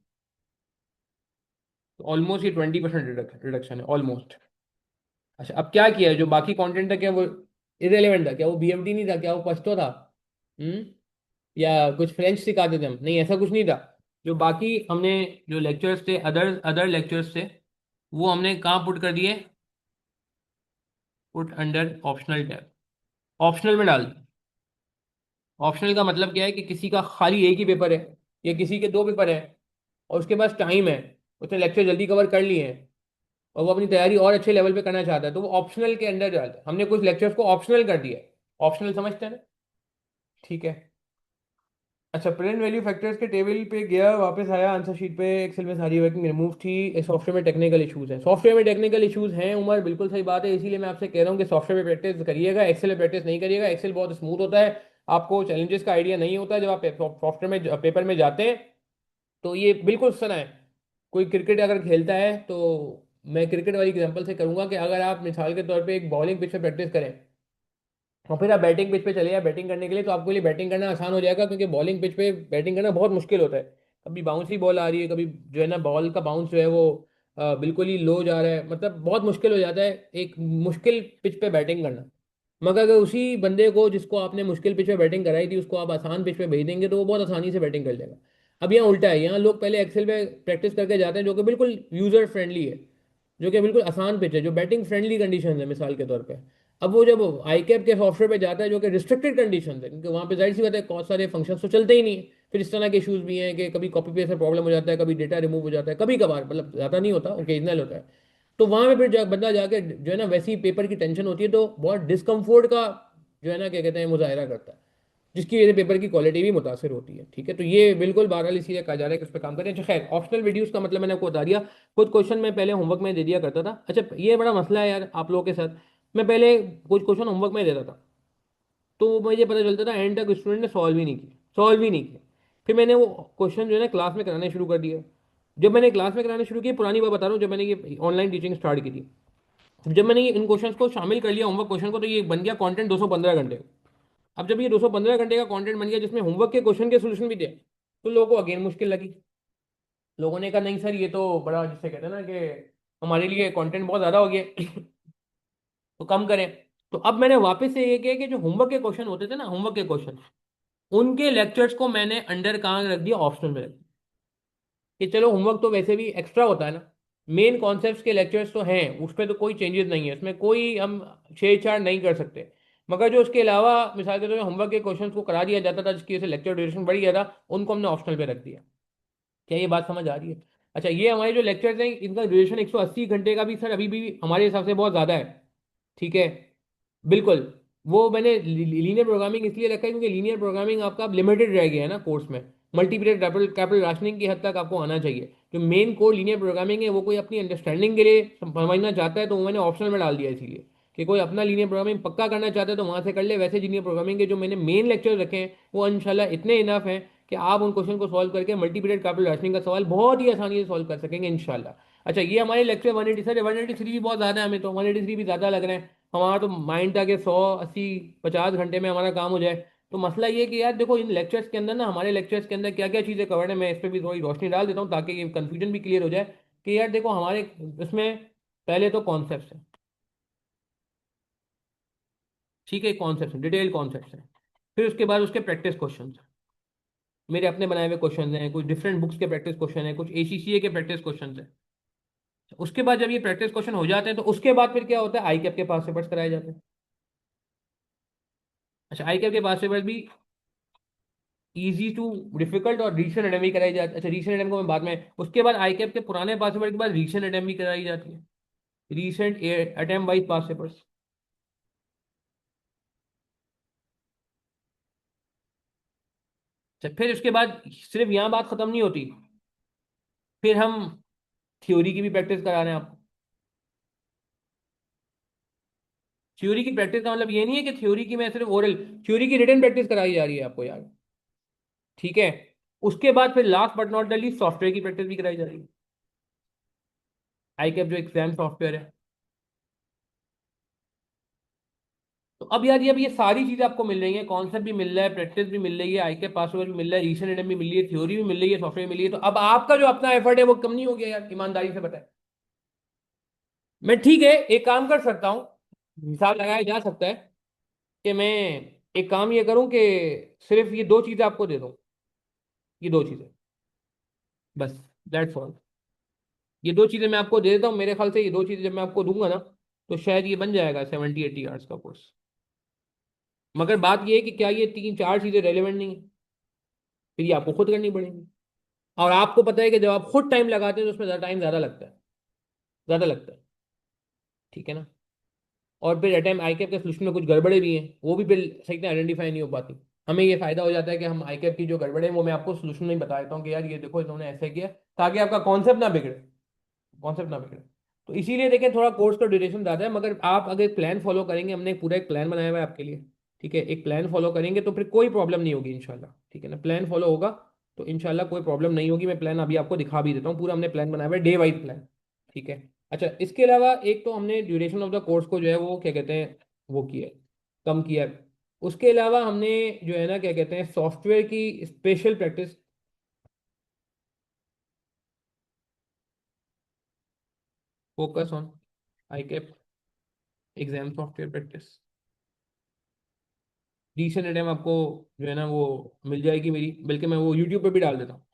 तो ऑलमोस्ट ये 20% रिडक्शन है ऑलमोस्ट। अच्छा, अब क्या किया है, जो बाकी कंटेंट था क्या वो इरेलीवेंट था, क्या वो बीएमटी नहीं था, क्या वो पश्तो था, हम्म, या कुछ फ्रेंच सिखाते थे हम, नहीं ऐसा कुछ नहीं था। जो बाकी हमने जो लेक्चर्स थे, अदर अदर लेक्चर्स थे, वो हमने कहाँ पुट कर दिए, put under optional tab, optional में डाल दिया। ऑप्शनल का मतलब क्या है कि किसी का खाली एक ही पेपर है या किसी के 2 पेपर है और उसके पास टाइम है, उसने लेक्चर जल्दी कवर कर लिए हैं और वो अपनी तैयारी और अच्छे लेवल पे करना चाहता है, तो वो ऑप्शनल के अंदर डालता है। हमने कुछ लेक्चर्स को ऑप्शनल कर दिया है। ऑप्शनल समझते हैं ना? ठीक है। अच्छा, प्रेजेंट वैल्यू फैक्टर्स के टेबल पे गया, वापस आया आंसर शीट पे, एक्सेल में सारी वर्किंग रिमूव थी। सॉफ्टवेयर में टेक्निकल इश्यूज हैं, सॉफ्टवेयर में टेक्निकल इश्यूज हैं उमर, बिल्कुल सही बात है। इसीलिए मैं आपसे कह रहा हूँ कि सॉफ्टवेयर में प्रैक्टिस करिएगा, एक्सेल में प्रैक्टिस नहीं करिएगा। एक्सेल बहुत स्मूथ होता है, आपको चैलेंजेस का आइडिया नहीं होता है जब आप सॉफ्टवेयर में पेपर में जाते हैं। तो ये बिल्कुल सुना है, कोई क्रिकेट अगर खेलता है तो मैं क्रिकेट वाली एग्जांपल से करूंगा कि अगर आप मिसाल के तौर पे एक बॉलिंग पिच पे प्रैक्टिस करें और फिर आप बैटिंग पिच पे चले जाए बैटिंग करने के लिए, तो आपके लिए बैटिंग करना आसान हो जाएगा, क्योंकि बॉलिंग पिच पे बैटिंग करना बहुत मुश्किल होता है। कभी बाउंसी बॉल आ रही है, कभी जो है ना बॉल का बाउंस जो है वो बिल्कुल ही लो जा रहा है, मतलब बहुत मुश्किल हो जाता है एक मुश्किल पिच पे बैटिंग करना। मगर अगर उसी बंदे को जिसको आपने मुश्किल पिच पे बैटिंग कराई थी उसको आप आसान पिच पे भेज देंगे तो वो बहुत आसानी से बैटिंग कर लेगा। अब यहाँ उल्टा है, यहाँ लोग पहले एक्सेल पे प्रैक्टिस करके जाते हैं जो कि बिल्कुल यूजर फ्रेंडली है, जो कि बिल्कुल आसान पिच है, जो बैटिंग फ्रेंडली कंडीशन है मिसाल के तौर पे। अब वो जब आई कैप के सॉफ्टवेयर पे जाता है जो कि रिस्ट्रिक्टेड कंडीशन है, क्योंकि वहाँ पे जाहिर सी बात है बहुत सारे फंक्शन तो चलते ही नहीं है, फिर इस तरह के इशूज भी हैं कि कभी कॉपी पेस्ट में प्रॉब्लम हो जाता है, कभी डेटा रिमूव हो जाता है, कभी कभार, मतलब ज़्यादा नहीं होता, ओकेजनल होता है। तो वहाँ पे फिर बंदा जाके जो है ना वैसी पेपर की टेंशन होती है तो बहुत डिस्कम्फोर्ट का जो है ना क्या कहते हैं मुजाहरा करता है, जिसकी वजह से पेपर की क्वालिटी भी मुतासर होती है। ठीक है, तो ये बिल्कुल बहरहाल इसीलिए कहा जा रहा है कि उस पर काम करें। अच्छा खैर, ऑप्शनल वीडियोस का मतलब मैंने आपको बता दिया। कुछ क्वेश्चन मैं पहले होमवर्क में दे दिया करता था। अच्छा, ये बड़ा मसला है यार आप लोगों के साथ, मैं पहले कुछ क्वेश्चन होमवर्क में देता था तो मुझे पता चलता था एंड तक स्टूडेंट ने सॉल्व ही नहीं किया। फिर मैंने वो क्वेश्चन जो है ना क्लास में कराने शुरू कर दिए। जब मैंने क्लास में कराने शुरू किए, पुरानी बात बता रहा हूँ, जब मैंने ये ऑनलाइन टीचिंग स्टार्ट की थी, जब मैंने ये इन क्वेश्चंस को शामिल कर लिया होमवर्क क्वेश्चन को, तो ये बन गया कंटेंट 215 घंटे का। अब जब ये 215 घंटे का कंटेंट बन गया जिसमें होमवर्क के क्वेश्चन के सोल्यूशन भी थे, तो लोगों को अगेन मुश्किल लगी। लोगों ने कहा नहीं सर, ये तो बड़ा जिसे कहते हैं ना कि हमारे लिए कंटेंट बहुत ज़्यादा हो गया तो कम करें। तो अब मैंने वापस से ये किया कि जो होमवर्क के क्वेश्चन होते थे ना, होमवर्क के क्वेश्चन, उनके लेक्चर्स को मैंने अंडर कहाँ रख दिया, ऑप्शनल में रख दिया। कि चलो होमवर्क तो वैसे भी एक्स्ट्रा होता है ना, मेन कॉन्सेप्ट्स के लेक्चर्स तो हैं, उस पर तो कोई चेंजेस नहीं है, उसमें कोई हम छेड़छाड़ नहीं कर सकते। मगर जो उसके अलावा मिसाल के तौर पर होमवर्क के क्वेश्चन को करा दिया जाता था जिसकी वजह से लेक्चर ड्यूरेशन बढ़ गया था, उनको हमने ऑप्शनल पे रख दिया। क्या ये बात समझ आ रही है? अच्छा, ये हमारे जो लेक्चर्स हैं इनका ड्यूरेशन 180 घंटे का भी सर अभी भी हमारे हिसाब से बहुत ज़्यादा है। ठीक है, बिल्कुल। वो मैंने लीनियर प्रोग्रामिंग इसलिए रखा है क्योंकि लीनियर प्रोग्रामिंग आपका लिमिटेड रह गया है ना कोर्स में। मल्टीपीरियड कैपिटल कैपिटल राशनिंग की हद तक आपको आना चाहिए। जो मेन कोर लीनियर प्रोग्रामिंग है वो कोई अपनी अंडरस्टैंडिंग के लिए समझना चाहता है तो वो मैंने ऑप्शनल में डाल दिया इसीलिए कि कोई अपना लीनियर प्रोग्रामिंग पक्का करना चाहता है तो वहाँ से कर ले। वैसे लीनियर प्रोग्रामिंग के जो मैंने मेन लेक्चर रखे हैं वो इंशाल्लाह इतने इनफ हैं कि आप उन क्वेश्चन को सॉल्व करके मल्टीपीरियड कैपिटल राशनिंग का सवाल बहुत ही आसानी से सॉल्व कर सकेंगे इंशाल्लाह। अच्छा, ये हमारे लेक्चर 180 सर, 183 भी बहुत ज़्यादा है, हमें तो 183 भी ज़्यादा लग रहे हैं। हमारा तो माइंड था कि 100 80 50 घंटे में हमारा काम हो जाए। तो मसला ये कि यार देखो इन लेक्चर्स के अंदर ना, हमारे लेक्चर्स के अंदर क्या क्या चीज़ें कवर्ड है, मैं इस पर भी थोड़ी रोशनी डाल देता हूँ ताकि ये कन्फ्यूजन भी क्लियर हो जाए। कि यार देखो हमारे इसमें पहले तो कॉन्सेप्ट है, ठीक है, कॉन्सेप्ट डिटेल कॉन्सेप्ट है। फिर उसके बाद उसके प्रैक्टिस क्वेश्चन, मेरे अपने बनाए हुए क्वेश्चन हैं, कुछ डिफरेंट बुक्स के प्रैक्टिस क्वेश्चन है, कुछ एसीसीए के प्रैक्टिस क्वेश्चन है। उसके बाद जब ये प्रैक्टिस क्वेश्चन हो जाते हैं तो उसके बाद फिर क्या होता है, आई कैप के पास पेपर्स कराए जाते हैं। अच्छा, आई कैप के पास पेपर्स भी इजी टू डिफिकल्ट और रीसेंट अटेम्प्ट भी कराई जाती है। अच्छा, रीसेंट अटेम्प्ट को मैं बाद में, उसके बाद आई कैप के पुराने पास पेपर के बाद रीसेंट अटेम्प्ट भी कराई जाती है, रीसेंट अटेम्प्ट वाइज पास पेपर्स। अच्छा, फिर उसके बाद सिर्फ यहाँ बात खत्म नहीं होती, फिर हम थ्योरी की भी प्रैक्टिस करा रहे हैं आपको। थ्योरी की प्रैक्टिस का मतलब ये नहीं है कि थ्योरी की मैं सिर्फ ओरल, थ्योरी की रिटन प्रैक्टिस कराई जा रही है आपको यार, ठीक है। उसके बाद फिर last but not the least software की प्रैक्टिस भी कराई जा रही है, आई कैप जो एग्जाम सॉफ्टवेयर है। तो अब यार ये, अब ये सारी चीजें आपको मिल रही हैं, कॉन्सेप्ट भी मिल रहा है, प्रैक्टिस भी मिल रही है, आई कैप पासवर्ड भी मिल रहा है, रीसेंट अटेम्प्ट भी मिल रही है, थ्योरी भी मिल रही है, सॉफ्टवेयर मिल रही है, तो अब आपका जो अपना एफर्ट है वो कम नहीं हो गया यार, ईमानदारी से बताए। मैं ठीक है, एक काम कर सकता हूँ, हिसाब लगाया जा सकता है कि मैं एक काम ये करूं कि सिर्फ ये दो चीजें आपको दे दूं, ये दो चीजें बस, दैट्स ऑल। ये दो चीजें मैं आपको दे देता हूँ, मेरे ख्याल से ये दो चीजें जब मैं आपको दूंगा ना, तो शायद ये बन जाएगा 70-80 आवर्स का कोर्स। मगर बात ये है कि क्या ये तीन चार चीजें रेलिवेंट नहीं है, फिर ये आपको खुद करनी पड़ेंगी। और आपको पता है कि जब आप खुद टाइम लगाते हैं तो उसमें टाइम ज्यादा लगता है, ज्यादा लगता है, ठीक है ना। और फिर अटेम्प्ट आई कैप के सोल्यूशन में कुछ गड़बड़े भी हैं, वो भी फिर सही से आइडेंटिफाई नहीं हो पाती। हमें ये फायदा हो जाता है कि हम आई कैप की जो गड़बड़े हैं वो मैं आपको सोल्यूशन में ही बता देता हूँ कि यार ये देखो इन्होंने ऐसे किया, ताकि आपका कॉन्सेप्ट ना बिगड़े, कॉन्सेप्ट ना बिगड़े। तो इसीलिए देखें, थोड़ा कोर्स का ड्यूरेशन ज़्यादा है, मगर आप अगर प्लान फॉलो करेंगे, हमने पूरा एक प्लान बनाया हुआ है आपके लिए, ठीक है, एक प्लान फॉलो करेंगे तो फिर कोई प्रॉब्लम नहीं होगी इंशाल्लाह, ठीक है ना। प्लान फॉलो होगा तो इंशाल्लाह कोई प्रॉब्लम नहीं होगी। मैं प्लान अभी आपको दिखा भी देता हूँ, पूरा हमने प्लान बनाया हुआ है, डे वाइज प्लान, ठीक है। अच्छा, इसके अलावा एक तो हमने ड्यूरेशन ऑफ द कोर्स को जो है वो क्या कहते हैं, वो किया है, कम किया है। उसके अलावा हमने जो है ना क्या कहते हैं, सॉफ्टवेयर की special practice, focus on I cap exam software practice, recent attempt आपको जो है ना वो मिल जाएगी मेरी, बल्कि मैं वो यूट्यूब पे भी डाल देता हूँ,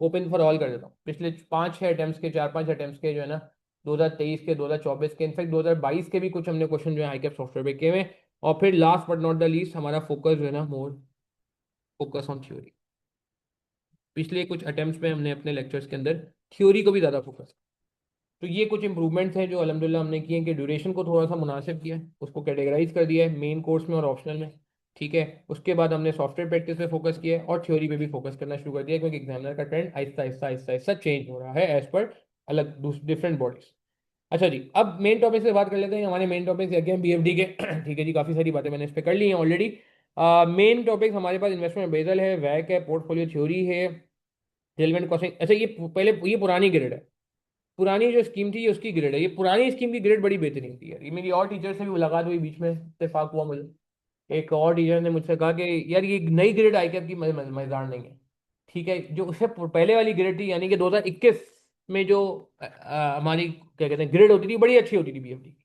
ओपन फॉर ऑल कर देता हूँ। पिछले 5-6 अटेम्प्ट्स के, 4-5 अटेम्प्ट्स के जो है ना, 2023 के, 2024 के, इनफैक्ट 2022 के भी कुछ हमने क्वेश्चन जो है हाईकैप सॉफ्टवेयर पे किए हुए हैं। और फिर last but not the least हमारा फोकस जो है ना, मोर फोकस ऑन थ्योरी। पिछले कुछ अटेम्प्ट्स में हमने अपने लेक्चर्स के अंदर थ्योरी को भी ज़्यादा फोकस, तो ये कुछ इंप्रूवमेंट्स हैं जो अल्हम्दुलिल्लाह हमने किए हैं कि ड्यूरेशन को थोड़ा सा मुनासिब किया है, उसको कैटेगराइज कर दिया है मेन कोर्स में और ऑप्शनल में, ठीक है। उसके बाद हमने सॉफ्टवेयर प्रैक्टिस पे फोकस किया है और थ्योरी पे भी फोकस करना शुरू कर दिया है, क्योंकि एग्जामिनर का ट्रेंड आहिस्ता आहिस्ता आहिस्ता आहिस्ता चेंज हो रहा है एज पर अलग डिफरेंट बॉडीज। अच्छा जी, अब मेन टॉपिक से बात कर लेते हैं, हमारे मेन टॉपिक अगेन बीएफडी के ठीक है जी, काफ़ी सारी बातें मैंने इस पर कर ली हैं ऑलरेडी। मेन टॉपिक हमारे पास इन्वेस्टमेंट बेजल है, वैक है, पोर्टफोलियो थ्योरी है, रेलिवेंट कॉस्टिंग। अच्छा, ये पहले ये पुरानी ग्रेड है, पुरानी जो स्कीम थी ये उसकी ग्रेड है, ये पुरानी स्कीम की ग्रेड बड़ी बेहतरीन थी यार। ये मेरी और टीचर से भी मुलाकात हुई, बीच में इत्तेफाक हुआ मुझे, एक और टीचर ने मुझसे कहा कि यार ये नई ग्रेड आई कैप की मजेदार नहीं है, ठीक है। जो उससे पहले वाली ग्रेड थी, यानी कि 2021 में जो हमारी क्या कहते हैं ग्रेड होती थी, बड़ी अच्छी होती थी बीएफडी की।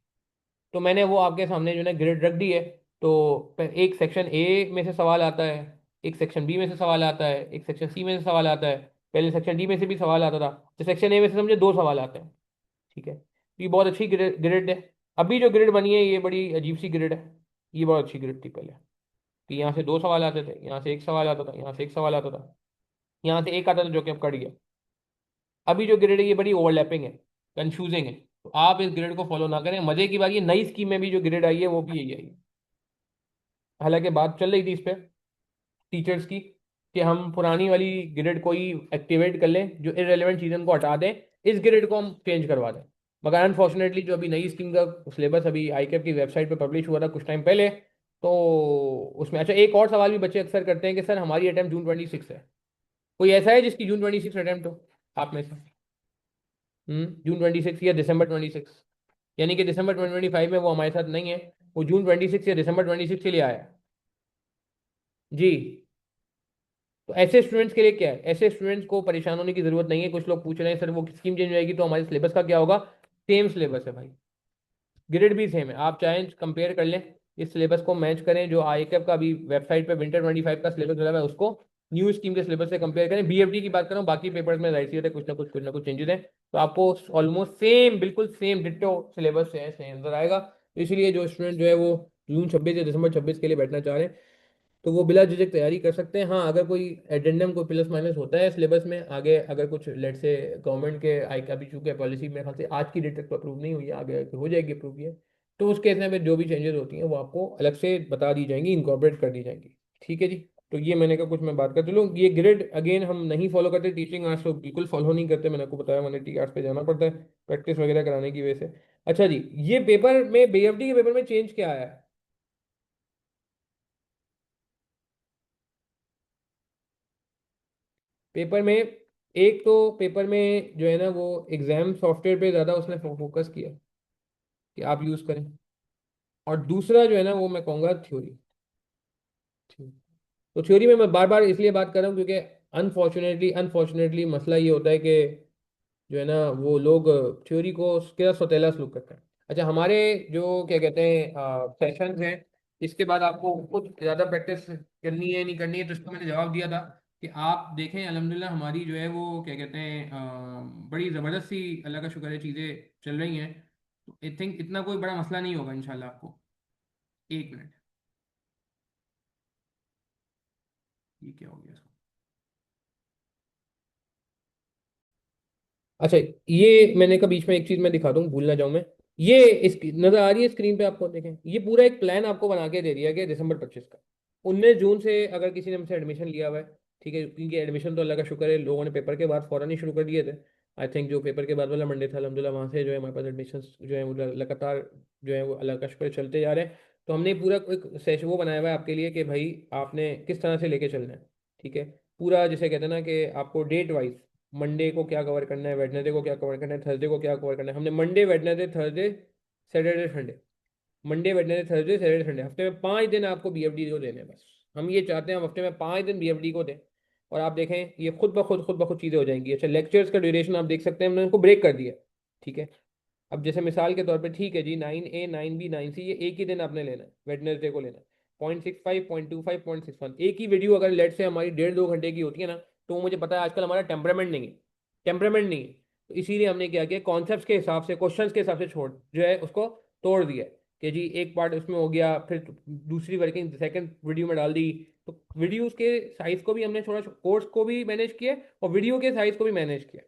तो मैंने वो आपके सामने जो है ग्रेड रख दी है। तो एक सेक्शन ए में से सवाल आता है, एक सेक्शन बी में से सवाल आता है, एक सेक्शन सी में से सवाल आता है, पहले सेक्शन डी में से भी सवाल आता था, तो सेक्शन ए में से समझे दो सवाल आते हैं, ठीक है। तो ये बहुत अच्छी ग्रेड है। अभी जो ग्रेड बनी है ये बड़ी अजीब सी ग्रेड है, ये बहुत अच्छी ग्रेड थी पहले, कि यहाँ से दो सवाल आते थे, यहाँ से एक सवाल आता था, यहाँ से एक सवाल आता था, यहाँ से एक आता था जो कि अब कट गया। अभी जो ग्रेड है ये बड़ी ओवरलैपिंग है, कंफ्यूजिंग है, तो आप इस ग्रेड को फॉलो ना करें। मजे की बात, ये नई स्कीम में भी जो ग्रेड आई है वो भी यही आई है। हालांकि बात चल रही थी इस पे टीचर्स की कि हम पुरानी वाली ग्रेड को ही एक्टिवेट कर लें, जो इरेलीवेंट चीज़ों को हटा दें, इस ग्रेड को हम चेंज करवा दें। मगर अनफॉर्चुनेटली जो अभी नई स्कीम का सिलेबस अभी आईकेप की वेबसाइट पे पब्लिश हुआ था कुछ टाइम पहले, तो उसमें अच्छा एक और सवाल भी बच्चे अक्सर करते हैं कि सर हमारी अटेम्प्ट जून 26 है, कोई ऐसा है जिसकी जून 26 अटेम्प्ट हो आप में से? जून 26 या December 26, यानी कि December 2025 में वो हमारे साथ नहीं है, वो जून 26 या December 26 के लिए आया है जी। तो ऐसे स्टूडेंट्स के लिए क्या है, ऐसे स्टूडेंट्स को परेशान होने की जरूरत नहीं है। कुछ लोग पूछ रहे हैं सर वो स्कीम चेंज हो जाएगी तो हमारे सिलेबस का क्या होगा? सेम सिलेबस है भाई, ग्रेड भी सेम है, आप चाहें कंपेयर कर लें, इस सिलेबस को मैच करें जो आई कैप का अभी वेबसाइट पे विंटर 25 का सिलेबस लगा है उसको, न्यू स्कीम के सिलेबस से कंपेयर करें, बीएफडी की बात कर रहा हूँ, बाकी पेपर्स में जाहिर सी बात है कुछ ना कुछ चेंजेस हैं, तो आपको ऑलमोस्ट सेम, बिल्कुल सेम डिट्टो सिलेबस है सही नजर आएगा। तो इसलिए जो स्टूडेंट जो है वो जून 26 या दिसंबर 26 के लिए बैठना चाह रहे हैं तो वो बिला झिझक तैयारी कर सकते हैं। हाँ, अगर कोई एडेंडम कोई प्लस माइनस होता है सिलेबस में आगे, अगर कुछ लेट से गवर्नमेंट के आई अभी चूंकि पॉलिसी मेरे ख्याल से आज की डेट तक तो अप्रूव नहीं हुई है, आगे हो जाएगी अप्रूव ये, तो उस केस में फिर जो भी चेंजेस होती हैं वो आपको अलग से बता दी जाएंगी, इनकॉर्पोरेट कर दी जाएंगी। ठीक है जी। तो ये मैंने कहा कुछ मैं बात कर चलूँ, ये ग्रिड अगेन हम नहीं फॉलो करते, टीचिंग आर्ट्स तो बिल्कुल फॉलो नहीं करते, मैंने आपको बताया मैंने आर्ट्स पे जाना पड़ता है प्रैक्टिस वगैरह कराने की वजह से। अच्छा जी, ये पेपर में बीएफडी के पेपर में चेंज क्या आया है? पेपर में एक तो पेपर में जो है ना वो एग्जाम सॉफ्टवेयर पे ज़्यादा उसने फोकस किया कि आप यूज़ करें, और दूसरा जो है ना वो मैं कहूँगा थ्योरी। तो थ्योरी में मैं बार बार इसलिए बात कर रहा हूँ क्योंकि अनफॉर्चुनेटली अनफॉर्चुनेटली मसला ये होता है कि जो है ना वो लोग थ्योरी को उसके सौतेला सलूक करते हैं। अच्छा, हमारे जो क्या कहते हैं सेशंस हैं, इसके बाद आपको खुद ज़्यादा प्रैक्टिस करनी है नहीं करनी है, तो इसको मैंने जवाब दिया था कि आप देखें अल्हम्दुलिल्लाह हमारी जो है वो क्या कहते हैं बड़ी ज़बरदस्त सी अल्लाह का शुक्र है चीज़ें चल रही हैं। तो आई थिंक इतना कोई बड़ा मसला नहीं होगा इंशाल्लाह आपको। एक मिनट, ये क्या हो गया इसको? अच्छा, ये मैंने कहा बीच में एक चीज मैं दिखा दूं, भूल ना जाऊं मैं। ये इस नजर आ रही है स्क्रीन पे आपको, देखें ये पूरा एक प्लान आपको बना के दे दिया गया दिसंबर 25 का। 19 जून से अगर किसी ने हमसे एडमिशन लिया हुआ है, ठीक है, क्योंकि एडमिशन तो अल्लाह का शुक्र है लोगों ने पेपर के बाद फौरन ही शुरू कर दिए थे। आई थिंक जो पेपर के बाद वाला मंडे था अलहमदिल्ला वहाँ से जो है हमारे पास एडमिशन जो है वो लगातार जो है वो अल्लाह का शुक्र है चलते जा रहे हैं। तो हमने पूरा एक सेशन वो बनाया हुआ है आपके लिए कि भाई आपने किस तरह से लेके चलना है। ठीक है, पूरा जिसे कहते हैं ना कि आपको डेट वाइज मंडे को क्या कवर करना है, वेडनेसडे को क्या कवर करना है, थर्सडे को क्या कवर करना है। हमने Monday Wednesday Thursday Saturday Sunday, Monday Wednesday Thursday Saturday Sunday, हफ्ते में 5 दिन आपको बीएफडी को देने हैं बस। हम ये चाहते हैं हम हफ्ते में 5 दिन बीएफडी को दें, और आप देखें ये खुद ब खुद चीज़ें हो जाएंगी। अच्छा, लेक्चर्स का ड्यूरेशन आप देख सकते हैं, हमने उनको ब्रेक कर दिया। ठीक है, अब जैसे मिसाल के तौर पे ठीक है जी 9A 9B 9C ये एक ही दिन आपने लेना है, वेडनेसडे को लेना है। 0.65 0.25 0.61 एक ही वीडियो अगर लेट से हमारी 1.5 2 घंटे की होती है ना, तो वो मुझे पता है आजकल हमारा टेम्परामेंट नहीं है, टेम्परामेंट नहीं है। तो इसीलिए हमने क्या किया, कॉन्सेप्ट के हिसाब से क्वेश्चंस के हिसाब से छोड़ जो है उसको तोड़ दिया है कि जी एक पार्ट उसमें हो गया, फिर दूसरी वर्किंग सेकंड वीडियो में डाल दी। तो वीडियोस के साइज को भी हमने थोड़ा, कोर्स को भी मैनेज किया और वीडियो के साइज को भी मैनेज किया।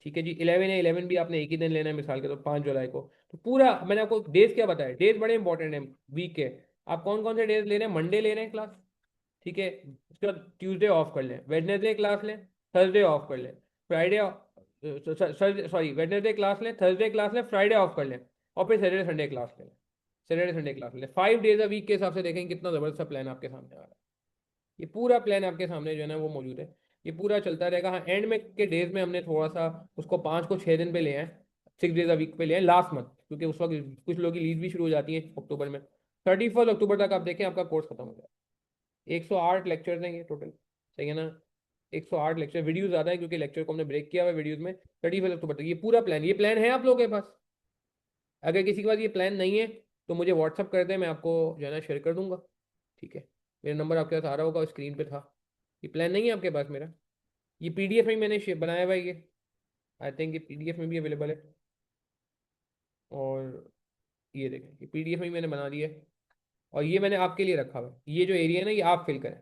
ठीक है जी, 11 है, 11 भी आपने एक ही दिन लेना है मिसाल के तो 5 जुलाई को। तो पूरा मैंने आपको डेज क्या बताया, डेज बड़े इंपॉर्टेंट हैं वीक के। आप कौन कौन से डेज ले रहे हैं, मंडे ले रहे हैं क्लास, ठीक है, उसके बाद ट्यूसडे ऑफ कर लें, वेडनेसडे क्लास लें, थर्सडे ऑफ कर लें, फ्राइडे सॉरी वेडनेसडे क्लास लें, थर्सडे क्लास लें, फ्राइडे ऑफ कर लें, और फिर सैटरडे संडे क्लास लें, सैटरडे संडे क्लास लें। 5 डेज अ वीक के हिसाब से देखें कितना ज़बरदस्त प्लान आपके सामने आ रहा है। ये पूरा प्लान आपके सामने जो है ना वो मौजूद है, ये पूरा चलता रहेगा। हाँ, एंड में के डेज में हमने थोड़ा सा उसको 5 को 6 दिन पे ले आए, 6 डेज अ वीक पे ले आए लास्ट मंथ, क्योंकि उस वक्त कुछ लोगों की लीव भी शुरू हो जाती है अक्टूबर में। 31 अक्टूबर तक आप देखें आपका कोर्स खत्म हो जाए। 108 लेक्चर हैं ये टोटल, सही है ना? 108 लेक्चर, वीडियो ज़्यादा है क्योंकि लेक्चर को हमने ब्रेक किया हुआ है वीडियोज में। 31 अक्टूबर तक ये पूरा प्लान, ये प्लान है आप लोगों के पास? अगर किसी के पास ये प्लान नहीं है तो मुझे व्हाट्सअप कर दें, मैं आपको जो है ना शेयर कर दूंगा। ठीक है, मेरा नंबर आपके पास आ रहा होगा, स्क्रीन पे था। ये प्लान नहीं है आपके पास मेरा? ये पीडीएफ में मैंने बनाया हुआ है ये, आई थिंक ये पीडीएफ में भी अवेलेबल है। और ये देखें ये पीडीएफ में भी मैंने बना दिया है, और ये मैंने आपके लिए रखा हुआ है, ये जो एरिया है ना ये आप फिल करें।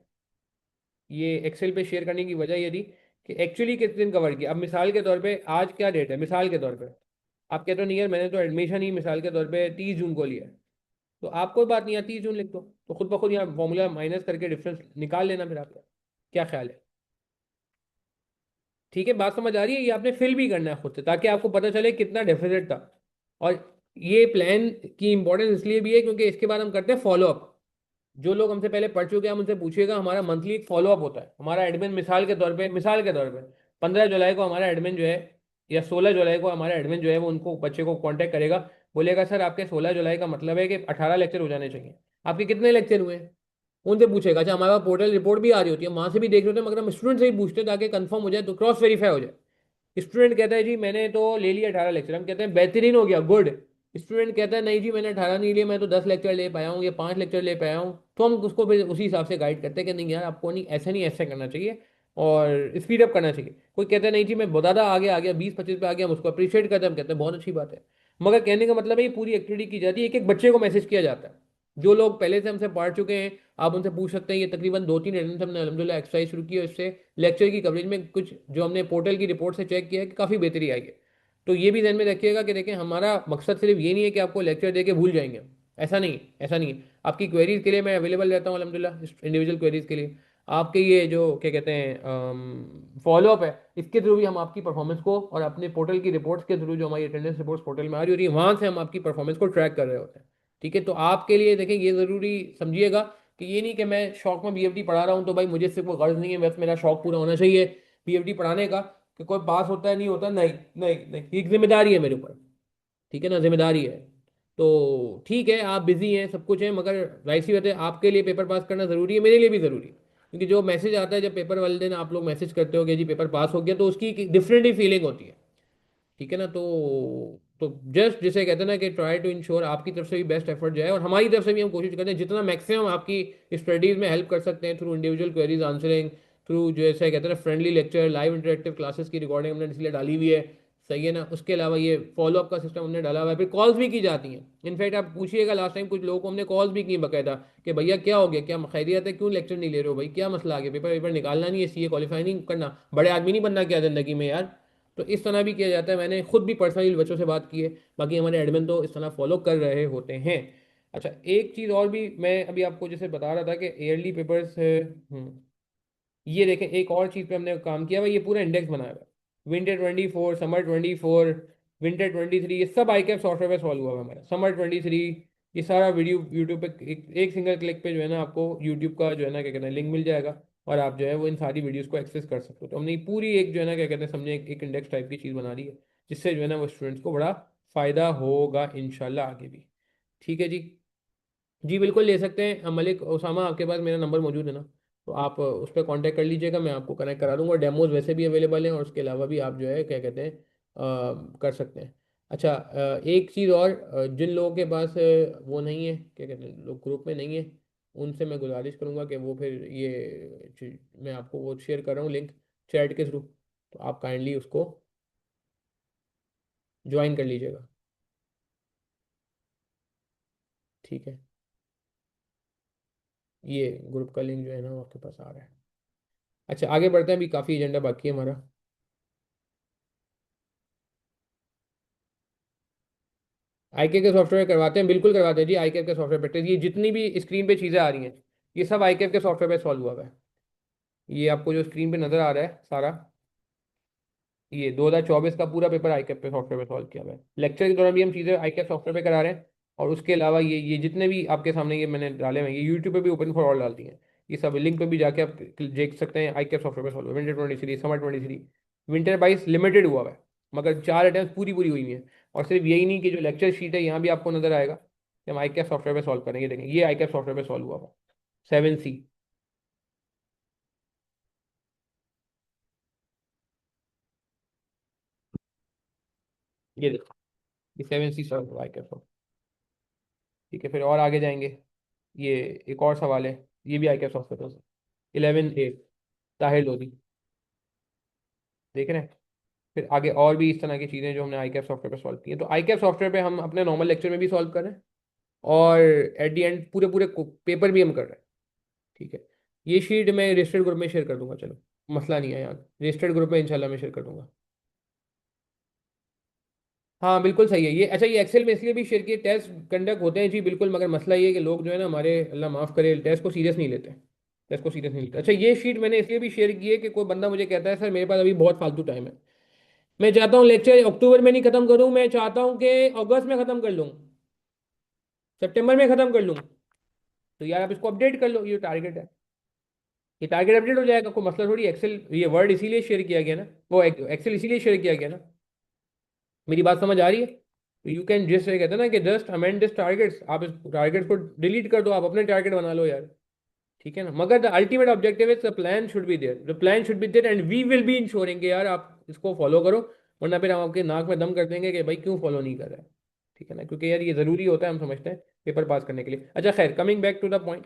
ये एक्सेल पे शेयर करने की वजह ये थी कि एक्चुअली किस दिन कवर किया। अब मिसाल के तौर पे आज क्या डेट है, मिसाल के तौर पे आप कहते हो नहीं यार मैंने तो एडमिशन ही मिसाल के तौर पे 30 जून को लिया है, तो आप कोई बात नहीं, यहाँ 30 जून लिख दो, तो खुद ब खुद यहाँ फॉर्मूला माइनस करके डिफरेंस निकाल लेना फिर आपका। क्या ख्याल है? ठीक है, बात समझ आ रही है? ये आपने फिल भी करना है खुद से ताकि आपको पता चले कितना डेफिसिट था। और ये प्लान की इंपॉर्टेंस इसलिए भी है क्योंकि इसके बाद हम करते हैं फॉलोअप। जो लोग हमसे पहले पढ़ चुके हैं हम उनसे पूछिएगा, हमारा मंथली एक फॉलोअप होता है। हमारा एडमिन मिसाल के तौर पे 15 जुलाई को हमारा एडमिन जो है, या 16 जुलाई को हमारा एडमिन जो है वो उनको बच्चे को कांटेक्ट करेगा, बोलेगा सर आपके 16 जुलाई का मतलब है कि 18 लेक्चर हो जाने चाहिए, आपके कितने लेक्चर हुए हैं? उनसे पूछेगा। अच्छा, हमारे पास पोर्टल रिपोर्ट भी आ रही होती है, वहां से भी देख रहे होते हैं, मगर हम स्टूडेंट से ही पूछते हैं ताकि कंफर्म हो जाए, तो क्रॉस वेरीफाई हो जाए। स्टूडेंट कहता है जी मैंने तो ले लिया 18 लेक्चर, हम कहते हैं बेहतरीन हो गया, गुड। स्टूडेंट कहता है नहीं जी मैंने 18 नहीं लिए, मैं तो 10 लेक्चर ले पाया हूँ या 5 लेक्चर ले पाया हूँ, तो हम उसको फिर उसी हिसाब से गाइड करते हैं कि नहीं यार आपको नहीं ऐसा करना चाहिए, और स्पीड अप करना चाहिए। कोई कहता है नहीं जी मैं बहुत ज़्यादा आगे आ गया, 20-25 पे आ गया, हम उसको अप्रिशिएट करते हैं, हम कहते हैं बहुत अच्छी बात है। मगर कहने का मतलब है ये पूरी एक्टिविटी की जाती है, एक एक बच्चे को मैसेज किया जाता है। जो लोग पहले से हमसे पढ़ चुके हैं आप उनसे पूछ सकते हैं। ये तकरीबन 2-3 अटेंडेंस हमने अलहमदिल्ला एक्सरसाइज शुरू की है, इससे लेक्चर की कवरेज में कुछ जो हमने पोर्टल की रिपोर्ट से चेक किया है कि काफ़ी बेहतरी आई है। तो ये भी ध्यान में रखिएगा कि देखें हमारा मकसद सिर्फ ये नहीं है कि आपको लेक्चर दे के भूल जाएंगे, ऐसा नहीं, ऐसा नहीं है। आपकी क्वेरीज के लिए मैं अवेलेबल रहता हूँ अलहमदिल्ला, इंडिविजुअल क्वेरीज के लिए। आपके ये जो क्या कहते हैं फॉलोअप है, इसके थ्रू भी हम आपकी परफॉर्मेंस को और अपने पोर्टल की रिपोर्ट्स के थ्रू जो हमारी अटेंडेंस रिपोर्ट्स पोर्टल में आ रही होती है वहाँ से हम आपकी परफॉर्मेंस को ट्रैक कर रहे होते हैं। ठीक है, तो आपके लिए देखें ये ज़रूरी समझिएगा कि ये नहीं कि मैं शौक में बीएफडी पढ़ा रहा हूँ तो भाई मुझे सिर्फ कोई गर्ज नहीं है, बस मेरा शौक पूरा होना चाहिए बीएफडी पढ़ाने का, कि कोई पास होता है नहीं होता, नहीं नहीं नहीं, ये एक जिम्मेदारी है मेरे ऊपर। ठीक है ना, जिम्मेदारी है। तो ठीक है आप बिजी हैं सब कुछ है, मगर जाहिर सी बात है आपके लिए पेपर पास करना ज़रूरी है, मेरे लिए भी ज़रूरी है। क्योंकि जो मैसेज आता है जब पेपर वाले दिन आप लोग मैसेज करते हो कि जी पेपर पास हो गया, तो उसकी डिफरेंट ही फीलिंग होती है। ठीक है ना, तो जस्ट जिसे कहते हैं ना कि ट्राई टू इंश्योर आपकी तरफ से भी बेस्ट एफर्ट जाए, और हमारी तरफ से भी हम कोशिश करते हैं जितना मैक्सिमम आपकी स्टडीज़ में हेल्प कर सकते हैं, through individual queries answering, through जैसे कहते हैं ना friendly lecture, live interactive classes की रिकॉर्डिंग हमने इसलिए डाली हुई है। सही है ना, उसके अलावा ये फॉलोअप का सिस्टम हमने डाला हुआ है, फिर कॉल्स भी की जाती हैं। इनफैक्ट आप पूछिएगा लास्ट टाइम कुछ लोगों को हमने कॉल्स भी की बाकायदा कि भैया क्या हो गया, क्या खैरियत है, क्यों लेक्चर नहीं ले रहे हो भाई, क्या मसला आ गया, पेपर पेपर निकालना नहीं है, सीए क्वालिफाई नहीं करना, बड़े आदमी नहीं बनना क्या ज़िंदगी में यार। तो इस तरह भी किया जाता है, मैंने खुद भी पर्सनली बच्चों से बात की है। बाकी हमारे एडमिन तो इस तरह फॉलो कर रहे होते हैं। अच्छा एक चीज़ और भी मैं अभी आपको जैसे बता रहा था कि ईयरली पेपर्स, ये देखें एक और चीज़ पे हमने काम किया हुआ है, ये पूरा इंडेक्स बनाया हुआ है। विंटर 24, समर 24, विंटर 23, ये सब आईकैप सॉफ्टवेयर पे सॉल्व हुआ है हमारा। समर 23 ये सारा वीडियो यूट्यूब पे एक सिंगल क्लिक पे जो है ना आपको यूट्यूब का जो है ना क्या कहते हैं लिंक मिल जाएगा, और आप जो है वो इन सारी वीडियोस को एक्सेस कर सकते हो। तो हमने ये पूरी एक जो है ना क्या कहते हैं समझे एक इंडेक्स टाइप की चीज़ बना दी है, जिससे जो है ना वो स्टूडेंट्स को बड़ा फ़ायदा होगा इंशाल्लाह आगे भी। ठीक है जी। जी बिल्कुल ले सकते हैं मलिक उसामा, आपके पास मेरा नंबर मौजूद है ना, तो आप उस पर कांटेक्ट कर लीजिएगा, मैं आपको कनेक्ट करा दूंगा। डेमोज वैसे भी अवेलेबल हैं, और उसके अलावा भी आप जो है क्या कहते हैं कर सकते हैं। अच्छा एक चीज़ और, जिन लोगों के पास वो नहीं है क्या कहते हैं लोग ग्रुप में नहीं है, उनसे मैं गुजारिश करूँगा कि वो फिर ये मैं आपको वो शेयर कर रहा हूँ लिंक चैट के थ्रू, तो आप काइंडली उसको ज्वाइन कर लीजिएगा। ठीक है, ये ग्रुप का लिंक जो है ना वो आपके पास आ रहा है। अच्छा आगे बढ़ते हैं, अभी काफ़ी एजेंडा बाकी है हमारा। आईके के सॉफ्टवेयर करवाते हैं, बिल्कुल करवाते हैं जी। आईके के सॉफ्टवेयर पे ये जितनी भी स्क्रीन पे चीज़ें आ रही हैं, ये सब आईके के सॉफ्टवेयर पे सॉल्व हुआ हुआ है। ये आपको जो स्क्रीन पे नज़र आ रहा है सारा, ये 2024 का पूरा पेपर आईकेप पे सॉफ्टवेयर पे सॉल्व किया हुआ है। लेक्चर के दौरान भी हम चीज़ें आईकेप सॉफ्टवेयर पे करा रहे हैं, और उसके अलावा ये जितने भी आपके सामने ये मैंने डाले हुए हैं, ये यूट्यूब पे भी ओपन फॉर ऑल डाल दिए हैं। ये सब लिंक पे भी जाके आप देख सकते हैं। आईकेप सॉफ्टवेयर पे solve winter 23, summer 23, winter 22 limited हुआ हुआ है, मगर 4 अटेम्प्ट पूरी पूरी हुई हुई हैं। और सिर्फ यही नहीं कि जो लेक्चर शीट है यहाँ भी आपको नजर आएगा कि हम आईकेप सॉफ्टवेयर पे सॉल्व करेंगे। देखें ये आईकेप सॉफ्टवेयर पे सॉल्व हुआ हुआ 7C, ये देखो ये 7C सॉल्व हुआ आईकेप। ठीक है, फिर और आगे जाएंगे। ये एक और सवाल है, ये भी आई कैप सॉफ्टवेयर से 11A, ताहिर लोधी। देख रहे हैं, फिर आगे और भी इस तरह की चीज़ें जो हमने आई कैप सॉफ्टवेयर पे सॉल्व की है। तो आई कैप सॉफ्टवेयर पे हम अपने नॉर्मल लेक्चर में भी सॉल्व कर रहे हैं, और एट दी एंड पूरे पूरे पेपर भी हम कर रहे हैं। ठीक है, ये शीट मैं रजिस्टर्ड ग्रुप में शेयर कर दूंगा, चलो मसला नहीं है यार, रजिस्टर्ड ग्रुप में इंशाल्लाह मैं शेयर कर दूंगा। हाँ बिल्कुल सही है ये। अच्छा ये एक्सेल में इसलिए भी शेयर किए, टेस्ट कंडक्ट होते हैं जी बिल्कुल, मगर मसला ये है कि लोग जो है ना हमारे अल्लाह माफ़ करे टेस्ट को सीरियस नहीं लेते, टेस्ट को सीरियस नहीं लेते। अच्छा ये शीट मैंने इसलिए भी शेयर की है कि कोई बंदा मुझे कहता है सर मेरे पास अभी बहुत फालतू टाइम है, मैं चाहता हूँ लेक्चर अक्टूबर में नहीं खत्म करूँ, मैं चाहता हूँ कि अगस्त में खत्म कर लूँ, सितंबर में खत्म कर लूँ। तो यार आप इसको अपडेट कर लो, ये टारगेट है, ये टारगेट अपडेट हो जाएगा, कोई मसला थोड़ी। एक्सेल ये वर्ड इसीलिए शेयर किया गया ना, वो एक्सेल इसीलिए शेयर किया गया ना। मेरी बात समझ आ रही है? तो यू कैन जस्ट कहते हैं ना कि जस्ट अमेंड दिस टारगेट्स, आप इस टारगेट को डिलीट कर दो, आप अपने टारगेट बना लो यार। ठीक है ना, मगर the ultimate objective is the plan should be there, the plan should be there and we will be ensuring कि यार आप इसको फॉलो करो, वरना फिर हम आपके नाक में दम कर देंगे कि भाई क्यों फॉलो नहीं कर रहा है। ठीक है ना, क्योंकि यार ये ज़रूरी होता है, हम समझते हैं पेपर पास करने के लिए। अच्छा खैर, coming back to the point,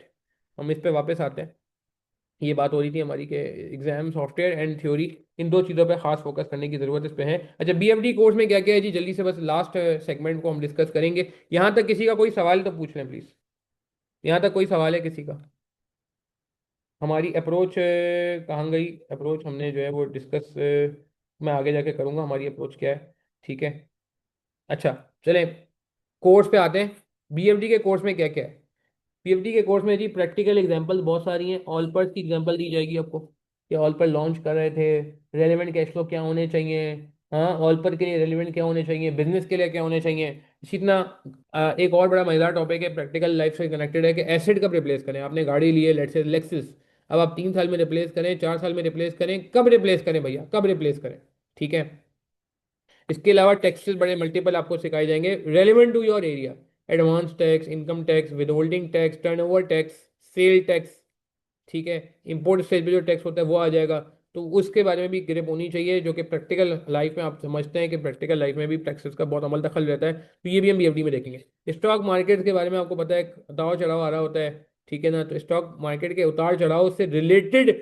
हम इस पे वापस आते हैं। ये बात हो रही थी हमारी कि एग्जाम सॉफ्टवेयर एंड थ्योरी, इन दो चीज़ों पे खास फोकस करने की ज़रूरत इस पे है। अच्छा, बीएफडी कोर्स में क्या क्या है जी, जल्दी से बस लास्ट सेगमेंट को हम डिस्कस करेंगे। यहाँ तक किसी का कोई सवाल तो पूछ लें प्लीज़। यहाँ तक कोई सवाल है किसी का? हमारी अप्रोच कहाँ गई? अप्रोच हमने जो है वो डिस्कस मैं आगे जाके करूँगा, हमारी अप्रोच क्या है। ठीक है। अच्छा, चलें कोर्स पे आते हैं। बीएफडी के कोर्स में क्या क्या है? पीएफडी के कोर्स में जी प्रैक्टिकल एग्जांपल बहुत सारी हैं। ऑल पर की एग्जांपल दी जाएगी आपको कि ऑल पर लॉन्च कर रहे थे, रेलेवेंट कैश फ्लो क्या होने चाहिए, हाँ ऑल पर के लिए रेलेवेंट क्या होने चाहिए, बिजनेस के लिए क्या होने चाहिए। इसी तरह एक और बड़ा मजेदार टॉपिक है, प्रैक्टिकल लाइफ से कनेक्टेड है, कि एसेट कब रिप्लेस करें। आपने गाड़ी ली है, लेट्स से लेक्सिस, अब आप 3 साल में रिप्लेस करें, 4 साल में रिप्लेस करें, कब रिप्लेस करें भैया, कब रिप्लेस करें। ठीक है। इसके अलावा टैक्सेस बड़े मल्टीपल आपको सिखाए जाएंगे relevant to your area. Advance tax, income tax, withholding tax, turnover tax, sale tax. ठीक है। इंपोर्ट स्टेज पे जो टैक्स होता है वो आ जाएगा। तो उसके बारे में भी ग्रिप होनी चाहिए, जो कि प्रैक्टिकल लाइफ में आप समझते हैं कि प्रैक्टिकल लाइफ में भी टैक्सेस का बहुत अमल दखल रहता है। तो ये भी हम बीएफडी में देखेंगे। स्टॉक मार्केट के बारे में आपको पता है, उतार चढ़ाव आ रहा होता है। ठीक है ना, तो स्टॉक मार्केट के उतार चढ़ाव से रिलेटेड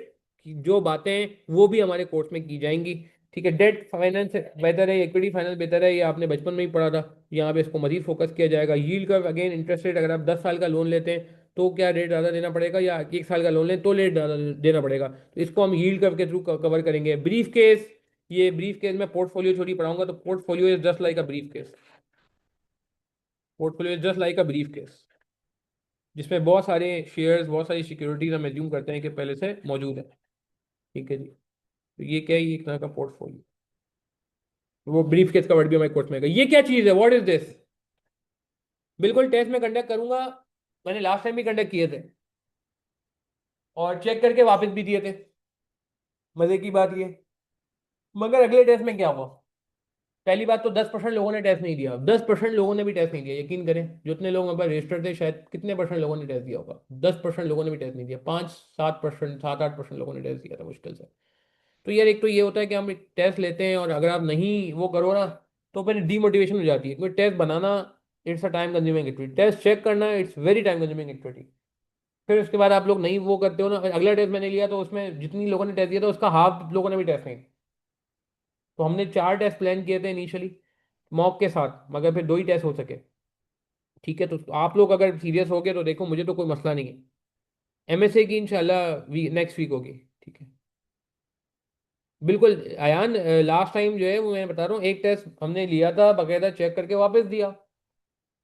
जो बातें हैं वो भी हमारे कोर्स में की जाएंगी। ठीक है। डेट फाइनेंस बेहतर है, इक्विटी फाइनेंस बेहतर है, ये आपने बचपन में ही पढ़ा था। यहाँ पे इसको मजीद फोकस किया जाएगा। Yield curve again, interest rate, अगर आप 10 साल का लोन लेते हैं तो क्या रेट ज़्यादा देना पड़ेगा, या 1 साल का लोन लें तो रेट ज़्यादा देना पड़ेगा, तो इसको हम यील्ड कर्व के थ्रू कवर करेंगे। ब्रीफ केस, ये ब्रीफ केस में पोर्टफोलियो थ्योरी पढ़ाऊंगा, तो portfolio is just like a brief case. Portfolio is just like a brief case, जिसमें बहुत सारे शेयर्स, बहुत सारी सिक्योरिटीज हम एज्यूम करते हैं कि पहले से मौजूद है। ठीक है जी। तो ये क्या है, ये एक तरह का पोर्टफोलियो। वो ब्रीफ केस का वर्ड भी हमारे कोर्स में है। ये क्या चीज़ है, व्हाट इज दिस? बिल्कुल टेस्ट में कंडक्ट करूंगा, मैंने लास्ट टाइम भी कंडक्ट किए थे और चेक करके वापस भी दिए थे। मजे की बात ये, मगर अगले टेस्ट में क्या हुआ? पहली बात तो 10% लोगों ने टेस्ट नहीं दिया, 10% लोगों ने भी टेस्ट नहीं दिया। यकीन करें, जितने लोग हमारे रजिस्टर थे, शायद कितने परसेंट लोगों ने टेस्ट दिया होगा? 10% लोगों ने भी टेस्ट नहीं दिया। 5-7%, 7-8% लोगों ने टेस्ट दिया था मुश्किल से। तो यार एक तो ये होता है कि हम एक टेस्ट लेते हैं और अगर आप नहीं वो करो ना, तो फिर डीमोटिवेशन हो जाती है। क्योंकि टेस्ट बनाना, it's a time consuming activity, test check करना it's very time consuming activity. फिर उसके बाद आप लोग नहीं वो करते हो ना, अगला टेस्ट मैंने लिया तो उसमें जितनी लोगों ने टेस्ट दिया था उसका हाफ लोगों ने भी टेस्ट नहीं। तो हमने 4 टेस्ट प्लान किए थे इनिशियली मॉक के साथ, मगर फिर 2 ही टेस्ट हो सके। ठीक है। तो आप लोग अगर सीरियस हो गए तो देखो, मुझे तो कोई मसला नहीं है। एमएसए की इंशाल्लाह नेक्स्ट वीक होगी। ठीक है। बिल्कुल अयान, लास्ट टाइम जो है वो मैं बता रहा हूँ, एक टेस्ट हमने लिया था बाकायदा, चेक करके वापस दिया।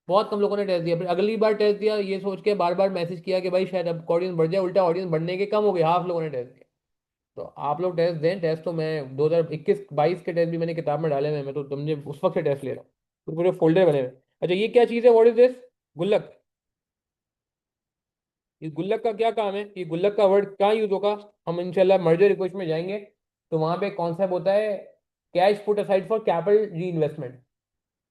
बहुत कम लोगों ने टेस्ट दिया। फिर अगली बार टेस्ट दिया ये सोच के, बार बार मैसेज किया कि भाई शायद अब ऑडियंस बढ़ जाए, उल्टा ऑडियंस बढ़ने के कम हो गए, हाफ लोगों ने टेस्ट दिया। तो आप लोग टेस्ट दें। टेस्ट तो मैं 2021-22 के टेस्ट भी मैंने किताब में डाले हुए हैं, मैं तो तुमने उस वक्त से टेस्ट ले रहा हूँ। तो पूरे फोल्डर बने हुए। अच्छा, ये क्या चीज़ है, व्हाट इज दिस? गुल्लक। इस गुल्लक का क्या काम है? ये गुल्लक का वर्ड कहाँ यूज होगा? हम इंशाल्लाह मर्जर रिक्वेस्ट में जाएंगे तो वहां पे कॉन्सेप्ट होता है, cash put aside for capital reinvestment.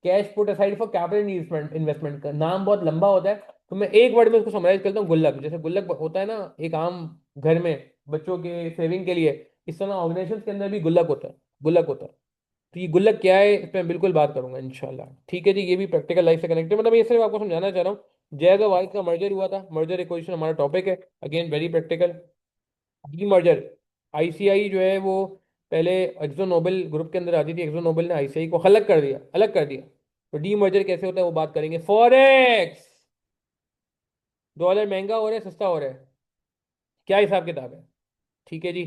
Cash put aside for capital investment, investment का नाम बहुत लंबा होता है। तो मैं एक वर्ड में उसको समराइज करता हूँ, गुल्लक। जैसे गुल्लक होता है ना एक आम घर में बच्चों के सेविंग के लिए, इस तरह ऑर्गेनाइजेशन के अंदर भी गुल्लक होता है। गुल्लक होता है। तो ये गुल्लक क्या है, इस पर मैं बिल्कुल बात करूंगा इंशाल्लाह। ठीक है जी। ये भी प्रैक्टिकल लाइफ से कनेक्टेड, मतलब ये सिर्फ आपको समझाना चाह रहा हूँ। जैज और वाइस का मर्जर हुआ था, मर्जर एक्विजिशन हमारा टॉपिक है, again very practical. D merger, ICI जो है वो पहले एक्सो नोबेल ग्रुप के अंदर आती थी, एक्सो नोबेल ने आईसीआई को अलग कर दिया, अलग कर दिया। तो डी मर्जर कैसे होता है वो बात करेंगे। फॉरेक्स, डॉलर महंगा हो रहा है सस्ता हो रहा है, क्या हिसाब किताब है? ठीक है जी।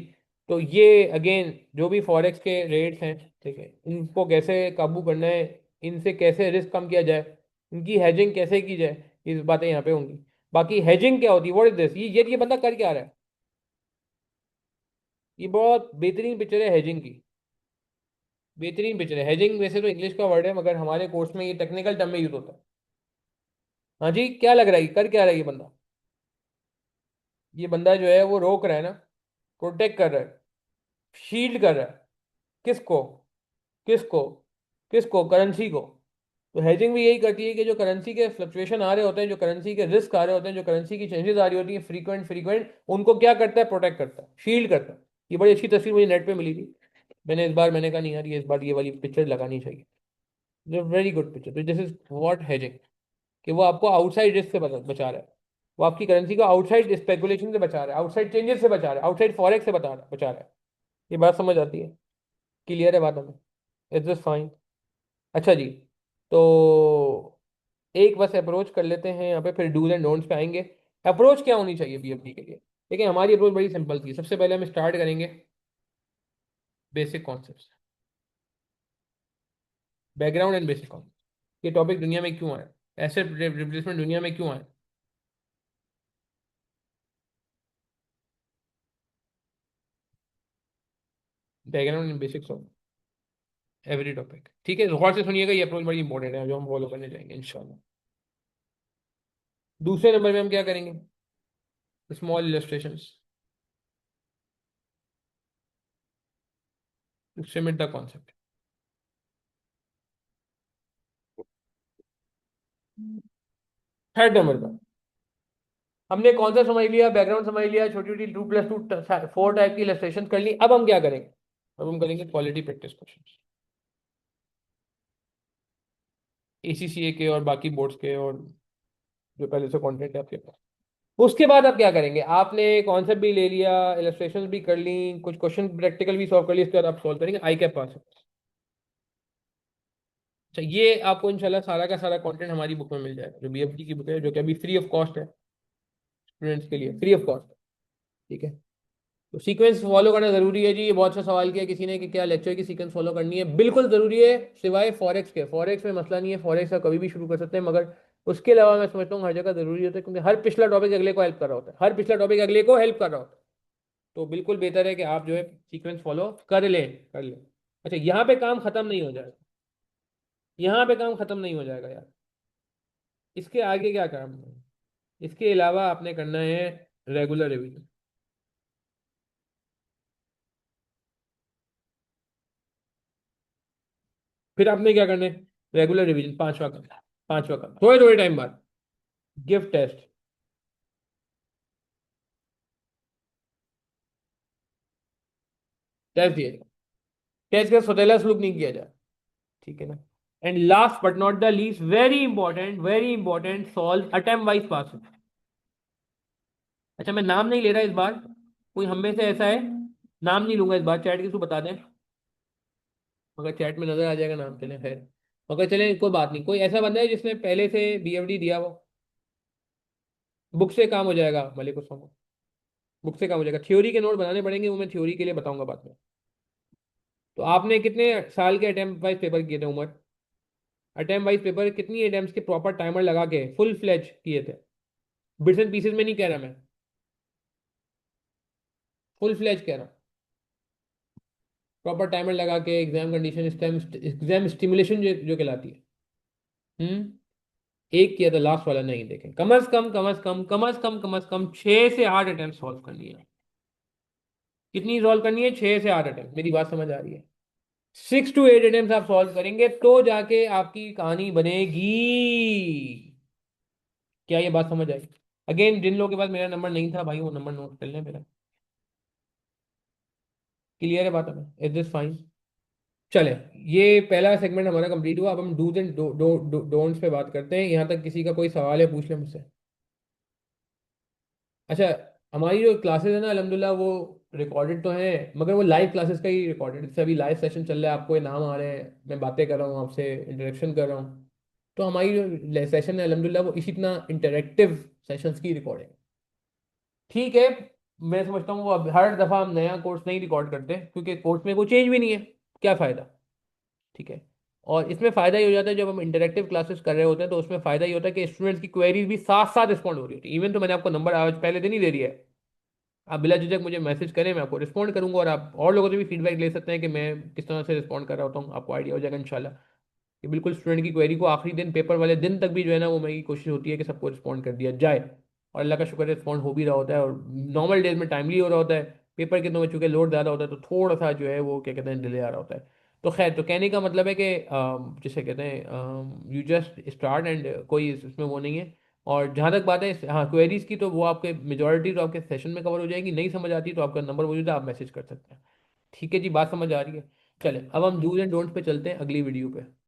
तो ये अगेन जो भी फॉरेक्स के रेट्स हैं, ठीक है, इनको कैसे काबू करना है, इनसे कैसे रिस्क कम किया जाए, इनकी हेजिंग कैसे की जाए, इस बातें यहाँ पे होंगी। बाकी हेजिंग क्या होती है, व्हाट इज दिस? ये बंदा कर क्या रहा है? ये बहुत बेहतरीन पिक्चर है हेजिंग की। बेहतरीन पिक्चर है हेजिंग। वैसे तो इंग्लिश का वर्ड है, मगर हमारे कोर्स में ये टेक्निकल टर्म में यूज होता है। हाँ जी, क्या लग रहा है, कर क्या रहा है ये बंदा? ये बंदा जो है वो रोक रहा है ना, प्रोटेक्ट कर रहा है, शील्ड कर रहा है। किसको? किसको? किसको? करेंसी को। तो हेजिंग भी यही करती है कि जो करेंसी के फ्लक्चुएशन आ रहे होते हैं, जो करेंसी के रिस्क आ रहे होते हैं, जो करेंसी की चेंजेस आ रही होती है फ्रीक्वेंट फ्रीक्वेंट, उनको क्या करता है, प्रोटेक्ट करता है, शील्ड करता है। ये बड़ी अच्छी तस्वीर मुझे नेट पे मिली थी। मैंने कहा नहीं यार, ये इस बार ये वाली पिक्चर लगानी चाहिए। Very good picture. तो दिस इज व्हाट हेजिंग, कि वो आपको आउटसाइड रिस्क से बचा रहा है। वो आपकी करेंसी को आउटसाइड स्पेकुलेशन से बचा रहा है, आउटसाइड चेंजेस से बचा रहा है, आउटसाइड फॉरेक्स से बचा रहा है। ये बात समझ आती है? क्लियर है बात हमें? Is this fine? अच्छा जी। तो एक बस अप्रोच कर लेते हैं यहाँ पे, फिर डूज एंड डोंट्स पे आएंगे। अप्रोच क्या होनी चाहिए बीएफडी के लिए? देखिए हमारी अप्रोच बड़ी सिंपल थी। सबसे पहले हम स्टार्ट करेंगे basic concept, background and basic concept. ये टॉपिक दुनिया में क्यों आया, एसेट रिप्लेसमेंट दुनिया में क्यों आया? Background and basics of every topic. ठीक है, गौर से सुनिएगा, ये अप्रोच बड़ी इंपॉर्टेंट है जो हम फॉलो करने जाएंगे इंशाल्लाह। दूसरे नंबर में हम क्या करेंगे? Small illustrations to cement the concept. Third number पर हमने कौन सा समझ लिया? बैकग्राउंड समझ लिया, छोटी छोटी 2+2 4 टाइप की इलस्ट्रेशन कर ली। अब हम क्या करेंगे? अब हम करेंगे क्वालिटी प्रैक्टिस क्वेश्चन, एसीसीए के और बाकी बोर्ड्स के, और जो पहले से कंटेंट है आपके पास। उसके बाद आप क्या करेंगे? आपने कॉन्सेप्ट भी ले लिया, इलस्ट्रेशन भी कर ली, कुछ क्वेश्चन प्रैक्टिकल भी सॉल्व कर लिया, इसके बाद आप सॉल्व करेंगे आई कैप पास। अच्छा, ये आपको इंशाल्लाह सारा का सारा कंटेंट हमारी बुक में मिल जाएगा, जो बीएफडी की बुक है, जो कि अभी फ्री ऑफ कॉस्ट है स्टूडेंट्स के लिए, फ्री ऑफ कॉस्ट। ठीक है, तो सीक्वेंस फॉलो करना जरूरी है जी। ये बहुत सा सवाल किया किसी ने कि क्या लेक्चर की सीक्वेंस फॉलो करनी है। बिल्कुल जरूरी है, सिवाय फॉरेक्स के। फॉरेक्स में मसला नहीं है, फॉरेक्स का कभी भी शुरू कर सकते हैं, मगर उसके अलावा मैं समझता हूँ हर जगह जरूरी होता है, क्योंकि हर पिछला टॉपिक अगले को हेल्प कर रहा होता है, हर पिछला टॉपिक अगले को हेल्प कर रहा होता है। तो बिल्कुल बेहतर है कि आप जो है सीक्वेंस फॉलो कर लें। अच्छा, यहाँ पे काम खत्म नहीं हो जाएगा, यहाँ पे काम खत्म नहीं हो जाएगा यार। इसके आगे क्या काम है? इसके अलावा आपने करना है रेगुलर रिवीजन। फिर आपने क्या करना है? रेगुलर रिवीजन, पांचवा काम। पांचवा काम थोड़े थोड़े टाइम बाद गिफ्ट टेस्ट। टेस्ट दिया जाए, टेस्ट का सौतेला सलूक नहीं किया जाए। ठीक है ना? And last but not the least, very important, solve attempt wise pass. अच्छा, मैं नाम नहीं ले रहा इस बार, कोई हम में से ऐसा है, नाम नहीं लूंगा इस बार, चैट के थ्रू बता दें, मगर चैट में नजर आ जाएगा नाम, चले खैर। मगर चले कोई बात नहीं, कोई ऐसा बंदा है जिसने पहले से बीएफडी दिया हो, बुक से काम हो जाएगा मलिक उस्मान को, बुक से काम हो जाएगा। थ्योरी के नोट बनाने पड़ेंगे, वो मैं थ्योरी के लिए बताऊंगा बाद में। तो आपने कितने साल के अटेम्प्ट वाइज पेपर किए थे उमर? अटेम्प्ट वाइज पेपर कितनी अटेम्प्ट्स के प्रॉपर टाइमर लगा के फुल फ्लेज किए थे? बिट्स एंड पीसेस में नहीं कह रहा मैं, फुल फ्लेज कह रहा हूँ। प्रॉपर टाइमर लगा के एग्जाम कंडीशन, एग्जाम स्टिमुलेशन जो कहलाती है। एक किया था, लास्ट वाला नहीं देखें। कम से कम 6 से 8 अटेम्प्ट सॉल्व करनी है। कितनी सॉल्व करनी है? 6 से 8 अटेम्प्ट। मेरी बात समझ आ रही है? 6 to 8 अटेम्प्ट आप सॉल्व करेंगे तो जाके आपकी कहानी बनेगी। क्या ये बात समझ आई? अगेन, जिन लोगों के पास मेरा नंबर नहीं था भाई, वो नंबर नोट कर लें मेरा। क्लियर है बात हमें? Is this fine? चले, ये पहला सेगमेंट हमारा कंप्लीट हुआ। अब हम डूज एंड डोंट्स पे बात करते हैं। यहाँ तक किसी का कोई सवाल है, पूछ ले मुझसे। अच्छा, हमारी जो क्लासेस है ना अल्हम्दुलिल्लाह, वो रिकॉर्डेड तो हैं, मगर वो लाइव क्लासेस का ही रिकॉर्डेड। जैसे अभी लाइव सेशन चल रहा है, आपको ये नाम आ रहे हैं, मैं बातें कर रहा हूँ आपसे, इंटरेक्शन कर रहा हूँ। तो हमारी जो सेशन है अल्हम्दुलिल्लाह, वो इसी इतना इंटरेक्टिव सेशंस की रिकॉर्डिंग। ठीक है, मैं समझता हूँ वो अब हर दफ़ा हम नया कोर्स नहीं रिकॉर्ड करते, क्योंकि कोर्स में कोई चेंज भी नहीं है, क्या फ़ायदा। ठीक है, और इसमें फ़ायदा ये हो जाता है जब हम इंटरेक्टिव क्लासेस कर रहे होते हैं, तो उसमें फ़ायदा ये होता है कि स्टूडेंट्स की क्वेरीज भी साथ साथ रिस्पॉन्ड हो रही होती है। इवन तो मैंने आपको नंबर आज पहले दिन ही दे दिया है, आप बिला झिझक मुझे मैसेज करें, मैं आपको रिस्पॉन्ड करूंगा, और आप और लोगों से भी फीडबैक ले सकते हैं कि मैं किस तरह से रिस्पॉन्ड कर रहा होता हूँ, आपको आइडिया हो जाएगा इंशाल्लाह। कि बिल्कुल स्टूडेंट की क्वेरी को आखिरी दिन, पेपर वाले दिन तक भी जो है ना, वो मेरी कोशिश होती है कि सबको रिस्पॉन्ड कर दिया जाए। और अल्लाह का शुक्र है, रिस्पॉन्ड हो भी रहा होता है, और नॉर्मल डेज में टाइमली हो रहा होता है। पेपर के दिनों में चूंकि लोड ज़्यादा होता है, तो थोड़ा सा जो है वो क्या कहते हैं, डिले आ रहा होता है। तो खैर, तो कहने का मतलब है कि जिसे कहते हैं यू जस्ट स्टार्ट, एंड कोई इसमें वो नहीं है। और जहाँ तक बात है हाँ क्वेरीज की, तो वो आपके मेजोरिटी तो आपके सेशन में कवर हो जाएगी। नहीं समझ आती तो आपका नंबर मौजूद है, आप मैसेज कर सकते हैं। ठीक है जी, बात समझ आ रही है? चले, अब हम डूज एंड डोंट्स पे चलते हैं अगली वीडियो पे।